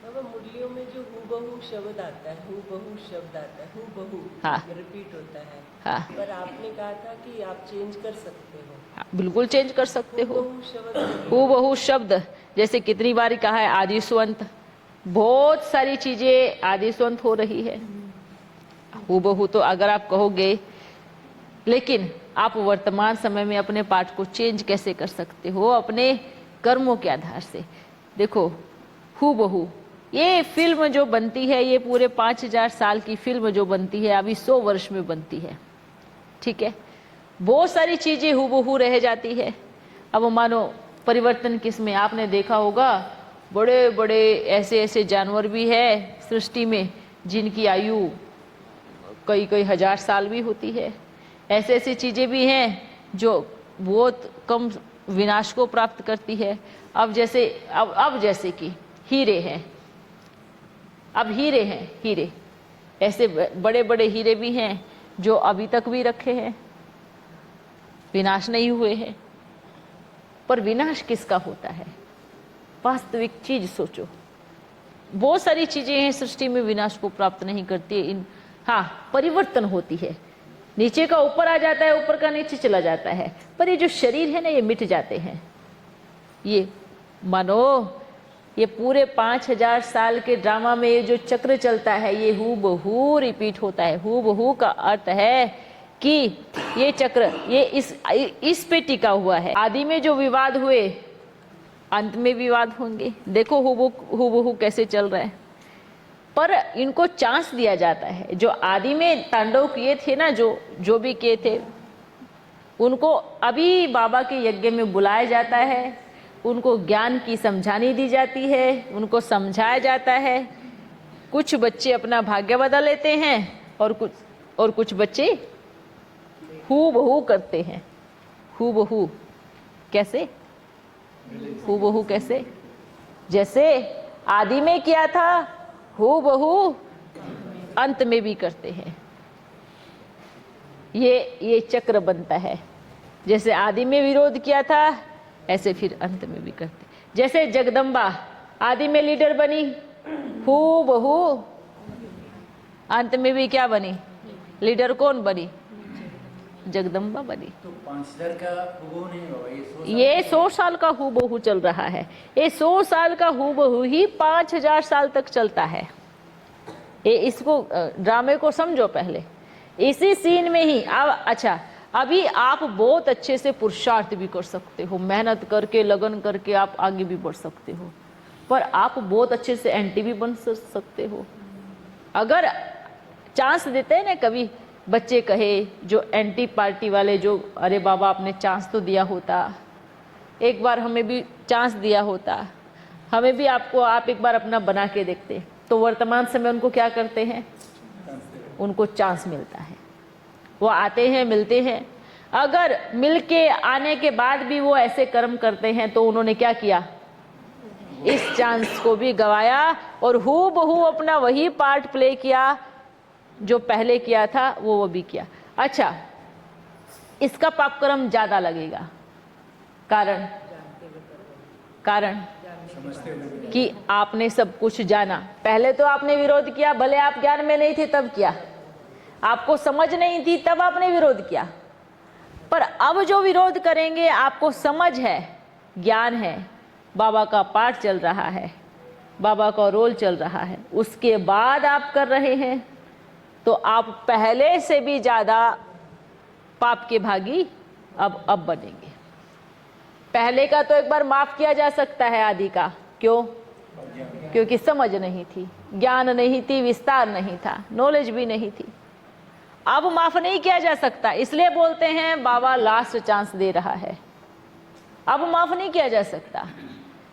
बाबा मुरलियों में जो हूबहू शब्द आता है, हूबहू शब्द आता है, हूबहू हाँ। रिपीट होता है, हाँ पर आपने कहा था कि आप चेंज कर सकते हो। हाँ, बिल्कुल चेंज कर सकते हो। हूबहू शब्द हूबहू शब्द जैसे कितनी बार कहा है, आदि स्वंत, बहुत सारी चीजें आदि स्वंत हो रही है। हूबहू तो अगर आप कहोगे, लेकिन आप वर्तमान समय में अपने पाठ को चेंज कैसे कर सकते हो, अपने कर्मों के आधार से। देखो हूबहू, ये फिल्म जो बनती है, ये पूरे 5000 साल की फिल्म जो बनती है, अभी 100 वर्ष में बनती है। ठीक है, बहुत सारी चीजें हूबहू रह जाती है। अब मानो परिवर्तन किस में, आपने देखा होगा बड़े बड़े ऐसे ऐसे जानवर भी है सृष्टि में जिनकी आयु कई कई हजार साल भी होती है। ऐसे ऐसी चीजें भी हैं जो बहुत कम विनाश को प्राप्त करती है। अब जैसे कि हीरे हैं, अब हीरे हैं, हीरे ऐसे बड़े बड़े हीरे भी हैं जो अभी तक भी रखे हैं, विनाश नहीं हुए हैं। पर विनाश किसका होता है, वास्तविक चीज सोचो। बहुत सारी चीजें हैं सृष्टि में विनाश को प्राप्त नहीं करती है। हाँ, परिवर्तन होती है, नीचे का ऊपर आ जाता है, ऊपर का नीचे चला जाता है, पर ये जो शरीर है ना, ये मिट जाते हैं। ये मानो ये पूरे 5000 साल के ड्रामा में ये जो चक्र चलता है, ये हूबहू रिपीट होता है। हूबहू का अर्थ है कि ये चक्र ये इस पे टिका हुआ है। आदि में जो विवाद हुए, अंत में विवाद होंगे। देखो हूबहू कैसे चल रहा है, पर इनको चांस दिया जाता है। जो आदि में तांडव किए थे ना, जो भी किए थे, उनको अभी बाबा के यज्ञ में बुलाया जाता है, उनको ज्ञान की समझानी दी जाती है, उनको समझाया जाता है। कुछ बच्चे अपना भाग्य बदल लेते हैं और कुछ बच्चे हूबहू करते हैं। हूबहू कैसे, हूबहू कैसे, जैसे आदि में किया था, हूबहू अंत में भी करते हैं। ये चक्र बनता है। जैसे आदि में विरोध किया था, ऐसे फिर अंत में भी करते। जैसे जगदम्बा आदि में लीडर बनी, हूबहू अंत में भी क्या बनी, लीडर कौन बनी, जगदम्बा बनी। तो 5000 का हूबहू नहीं होगा, ये 100 साल का हूबहू चल रहा है। ये 100 साल का हूबहू ही 5000 साल तक चलता है। ये इसको ड्रामे को समझो पहले, इसी सीन में ही। अब अच्छा, अभी आप बहुत अच्छे से पुरुषार्थ भी कर सकते हो, मेहनत करके लगन करके आप आगे भी बढ़ सकते हो, पर आप बहुत अच्छे से एंटी भी बन सकते हो। अगर चांस देते हैं ना, कभी बच्चे कहे जो एंटी पार्टी वाले, जो अरे बाबा आपने चांस तो दिया होता, एक बार हमें भी चांस दिया होता, हमें भी आप एक बार अपना बना के देखते, तो वर्तमान समय उनको क्या करते हैं, उनको चांस मिलता है, वो आते हैं, मिलते हैं। अगर मिलके आने के बाद भी वो ऐसे कर्म करते हैं तो उन्होंने क्या किया, इस चांस को भी गवाया और हूबहू अपना वही पार्ट प्ले किया जो पहले किया था, वो भी किया। अच्छा, इसका पाप कर्म ज्यादा लगेगा। कारण कि आपने सब कुछ जाना। पहले तो आपने विरोध किया, भले आप ज्ञान में नहीं थे तब किया, आपको समझ नहीं थी तब आपने विरोध किया, पर अब जो विरोध करेंगे आपको समझ है, ज्ञान है, बाबा का पाठ चल रहा है, बाबा का रोल चल रहा है, उसके बाद आप कर रहे हैं, तो आप पहले से भी ज्यादा पाप के भागी अब बनेंगे। पहले का तो एक बार माफ किया जा सकता है आदि का, क्यों, क्योंकि समझ नहीं थी, ज्ञान नहीं थी, विस्तार नहीं था, नॉलेज भी नहीं थी। अब माफ नहीं किया जा सकता, इसलिए बोलते हैं बाबा लास्ट चांस दे रहा है। अब माफ नहीं किया जा सकता,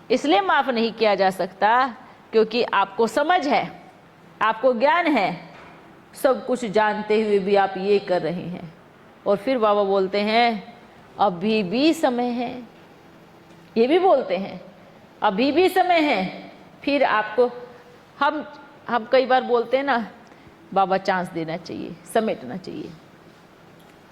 इसलिए माफ नहीं किया जा सकता क्योंकि आपको समझ है, आपको ज्ञान है, सब कुछ जानते हुए भी आप ये कर रहे हैं। और फिर बाबा बोलते हैं अभी भी समय है, ये भी बोलते हैं अभी भी समय है, फिर आपको हम कई बार बोलते हैं ना, बाबा चांस देना चाहिए, समेटना चाहिए।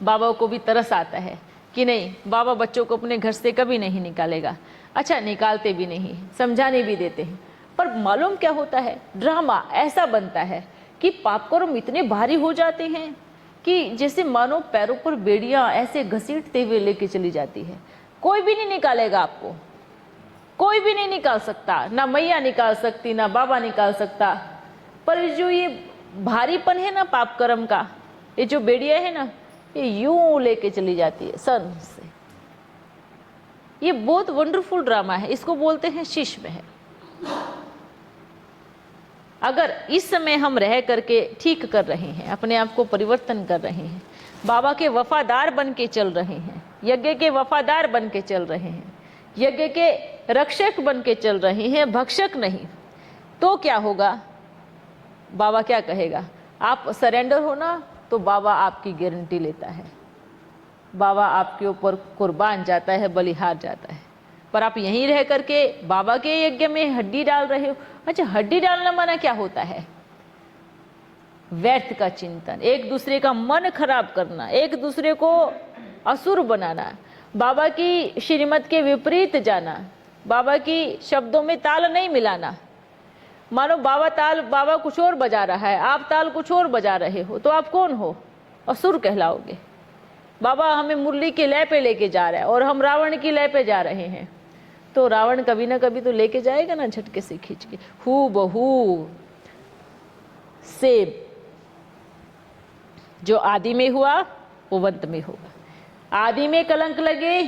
बाबा को भी तरस आता है कि नहीं, बाबा बच्चों को अपने घर से कभी नहीं निकालेगा। अच्छा, निकालते भी नहीं, समझाने भी देते हैं, पर मालूम क्या होता है, ड्रामा ऐसा बनता है कि पापकर्म इतने भारी हो जाते हैं कि जैसे मानो पैरों पर बेड़ियां ऐसे घसीटते हुए लेके चली जाती है। कोई भी नहीं निकालेगा आपको, कोई भी नहीं निकाल सकता, ना मैया निकाल सकती, ना बाबा निकाल सकता। पर जो ये भारीपन है ना पाप कर्म का, ये जो बेड़िया है ना, ये यूं लेके चली जाती है सन से। ये बहुत वंडरफुल ड्रामा है, इसको बोलते हैं शीश महल। अगर इस समय हम रह करके ठीक कर रहे हैं, अपने आप को परिवर्तन कर रहे हैं, बाबा के वफादार बन के चल रहे हैं, यज्ञ के वफादार बन के चल रहे हैं, यज्ञ के रक्षक बन के चल रहे हैं, भक्षक नहीं, तो क्या होगा? बाबा क्या कहेगा? आप सरेंडर हो ना, तो बाबा आपकी गारंटी लेता है, बाबा आपके ऊपर कुर्बान जाता है, बलिहार जाता है। पर आप यहीं रह करके बाबा के यज्ञ में हड्डी डाल रहे हो। अच्छा, हड्डी डालना माना क्या होता है? व्यर्थ का चिंतन, एक दूसरे का मन खराब करना, एक दूसरे को असुर बनाना, बाबा की श्रीमत के विपरीत जाना, बाबा की शब्दों में ताल नहीं मिलाना। मानो बाबा कुछ और बजा रहा है, आप ताल कुछ और बजा रहे हो, तो आप कौन हो? असुर कहलाओगे। बाबा हमें मुरली की लय पे लेके जा रहा है और हम रावण की लय पे जा रहे हैं, तो रावण कभी ना कभी तो लेके जाएगा ना, झटके से खींच के। हू बहू सेब जो आदि में हुआ वो अंत में होगा। आदि में कलंक लगे,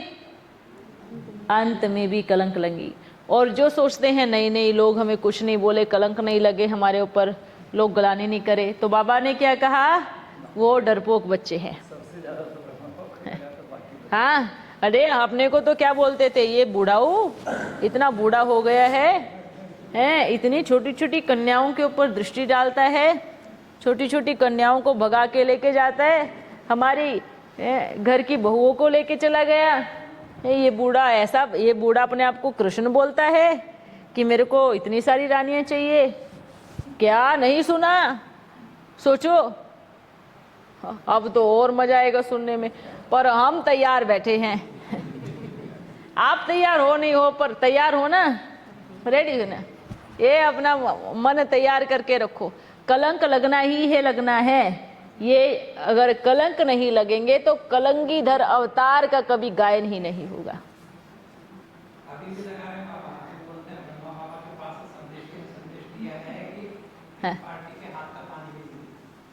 अंत में भी कलंक लगी। और जो सोचते हैं नहीं नहीं, लोग हमें कुछ नहीं बोले, कलंक नहीं लगे हमारे ऊपर, लोग गलानी नहीं करे, तो बाबा ने क्या कहा? वो डरपोक बच्चे हैं। हाँ, अरे आपने को तो क्या बोलते थे, ये बूढ़ाऊ इतना बूढ़ा हो गया है, इतनी छोटी छोटी कन्याओं के ऊपर दृष्टि डालता है, छोटी छोटी कन्याओं को भगा के लेके जाता है, हमारी घर की बहुओं को लेके चला गया। ये बूढ़ा ऐसा, ये बूढ़ा अपने आप को कृष्ण बोलता है कि मेरे को इतनी सारी रानियां चाहिए। क्या नहीं सुना? सोचो, अब तो और मजा आएगा सुनने में। पर हम तैयार बैठे हैं, आप तैयार हो नहीं हो, पर तैयार हो ना, रेडी हो ना। ये अपना मन तैयार करके रखो, कलंक लगना ही है, लगना है। ये अगर कलंक नहीं लगेंगे तो कलंगीधर अवतार का कभी गायन ही नहीं होगा।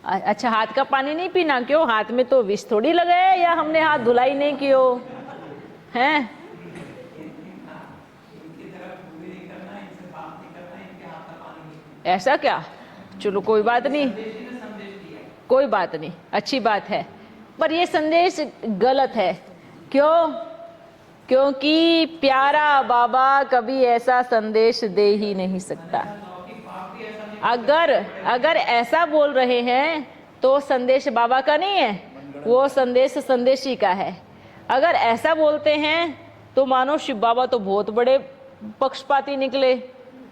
अच्छा, हाथ का पानी नहीं पीना? क्यों? हाथ में तो विष थोड़ी लगाया, या हमने हाथ धुलाई नहीं कियो हैं? ऐसा क्या? चलो कोई बात नहीं, कोई बात नहीं, अच्छी बात है। पर ये संदेश गलत है। क्यों? क्योंकि प्यारा बाबा कभी ऐसा संदेश दे ही नहीं सकता। अगर ऐसा बोल रहे हैं तो संदेश बाबा का नहीं है, वो संदेश संदेशी का है। अगर ऐसा बोलते हैं तो मानो शिव बाबा तो बहुत बड़े पक्षपाती निकले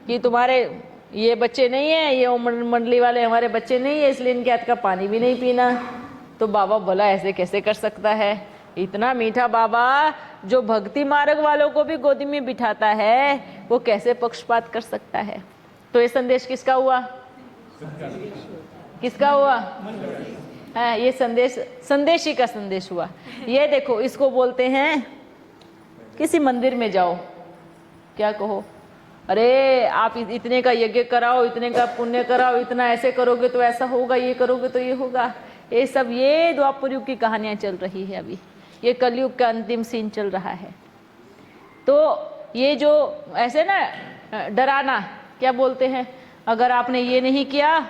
कि तुम्हारे ये बच्चे नहीं है, ये मंडली वाले हमारे बच्चे नहीं है, इसलिए इनके हाथ का पानी भी नहीं पीना। तो बाबा भला ऐसे कैसे कर सकता है? इतना मीठा बाबा जो भक्ति मार्ग वालों को भी गोदी में बिठाता है, वो कैसे पक्षपात कर सकता है? तो ये संदेश किसका हुआ? किसका हुआ? है, ये संदेश संदेशी का संदेश हुआ। ये देखो, इसको बोलते हैं, किसी मंदिर में जाओ, क्या कहो? अरे आप इतने का यज्ञ कराओ, इतने का पुण्य कराओ, इतना ऐसे करोगे तो ऐसा होगा, ये करोगे तो ये होगा। ये सब ये द्वापर युग की कहानियां चल रही है। अभी ये कलयुग का अंतिम सीन चल रहा है। तो ये जो ऐसे ना डराना, क्या बोलते हैं, अगर आपने ये नहीं किया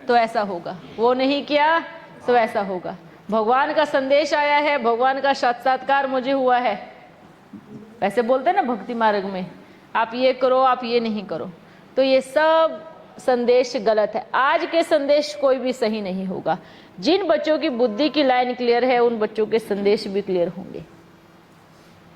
तो ऐसा होगा, वो नहीं किया तो ऐसा होगा। भगवान का संदेश आया है, भगवान का साक्षात्कार मुझे हुआ है, ऐसे बोलते हैं ना भक्ति मार्ग में, आप ये करो, आप ये नहीं करो। तो ये सब संदेश गलत है। आज के संदेश कोई भी सही नहीं होगा। जिन बच्चों की बुद्धि की लाइन क्लियर है, उन बच्चों के संदेश भी क्लियर होंगे।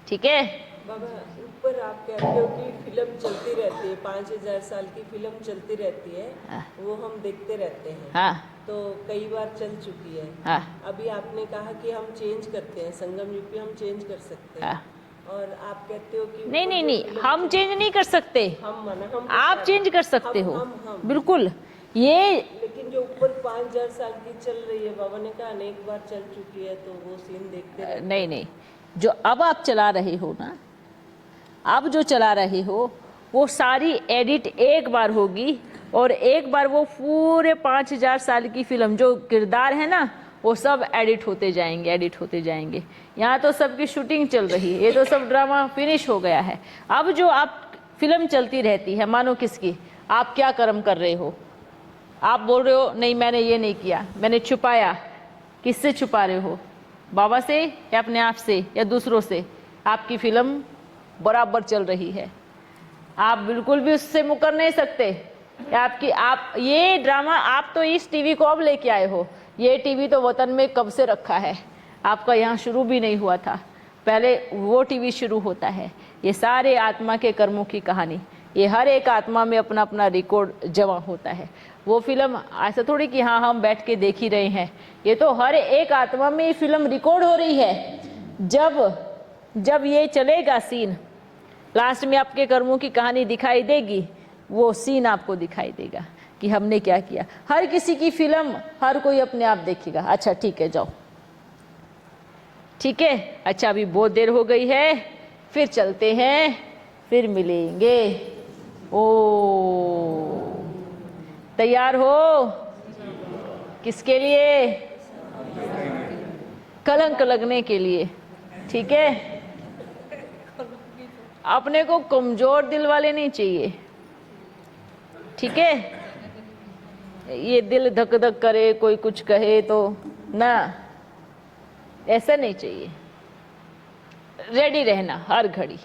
ठीक है? बाबा ऊपर आप कहते हो कि फिल्म चलती रहती है, 5000 साल की फिल्म चलती रहती है, हाँ। वो हम देखते रहते हैं। हाँ तो कई बार चल चुकी है। हाँ अभी आपने कहा कि हम चेंज करते हैं, संगम यूपी हम चेंज कर सकते हैं। हाँ। और आप कहते हो कि नहीं ऊपर नहीं जो नहीं, फिल्म हम चेंज नहीं कर सकते, हम माना हम आप चेंज कर सकते हो। हम बिल्कुल। ये लेकिन जो ऊपर 5000 साल की चल रही है, बाबा ने कहा अनेक बार चल चुकी है, तो वो सीन देखते रहते नहीं नहीं, जो अब आप चला रहे हो ना, अब जो चला रहे हो वो सारी एडिट एक बार होगी, और एक बार वो पूरे 5000 साल की फिल्म जो किरदार है ना, वो सब एडिट होते जाएंगे, एडिट होते जाएंगे। यहाँ तो सबकी शूटिंग चल रही है, ये तो सब ड्रामा फिनिश हो गया है। अब जो आप फिल्म चलती रहती है, मानो किसकी, आप क्या कर्म कर रहे हो, आप बोल रहे हो नहीं मैंने ये नहीं किया, मैंने छुपाया, किससे छुपा रहे हो, बाबा से या अपने आप से या दूसरों से? आपकी फिल्म बराबर चल रही है, आप बिल्कुल भी उससे मुकर नहीं सकते। आपकी आप ये ड्रामा, आप तो इस टीवी को अब लेके आए हो, ये टीवी तो वतन में कब से रखा है, आपका यहाँ शुरू भी नहीं हुआ था, पहले वो टीवी शुरू होता है। ये सारे आत्मा के कर्मों की कहानी, ये हर एक आत्मा में अपना अपना रिकॉर्ड जमा होता है। वो फिल्म ऐसा थोड़ी कि हाँ हम बैठ के देख ही रहे हैं, ये तो हर एक आत्मा में ये फिल्म रिकॉर्ड हो रही है। जब ये चलेगा सीन, लास्ट में आपके कर्मों की कहानी दिखाई देगी, वो सीन आपको दिखाई देगा कि हमने क्या किया। हर किसी की फिल्म हर कोई अपने आप देखेगा। अच्छा ठीक है, जाओ, ठीक है। अच्छा अभी बहुत देर हो गई है, फिर चलते हैं, फिर मिलेंगे। ओ तैयार हो? किसके लिए? कलंक लगने के लिए, ठीक है। अपने को कमजोर दिल वाले नहीं चाहिए, ठीक है। ये दिल धक धक करे, कोई कुछ कहे तो ना, ऐसा नहीं चाहिए। रेडी रहना हर घड़ी।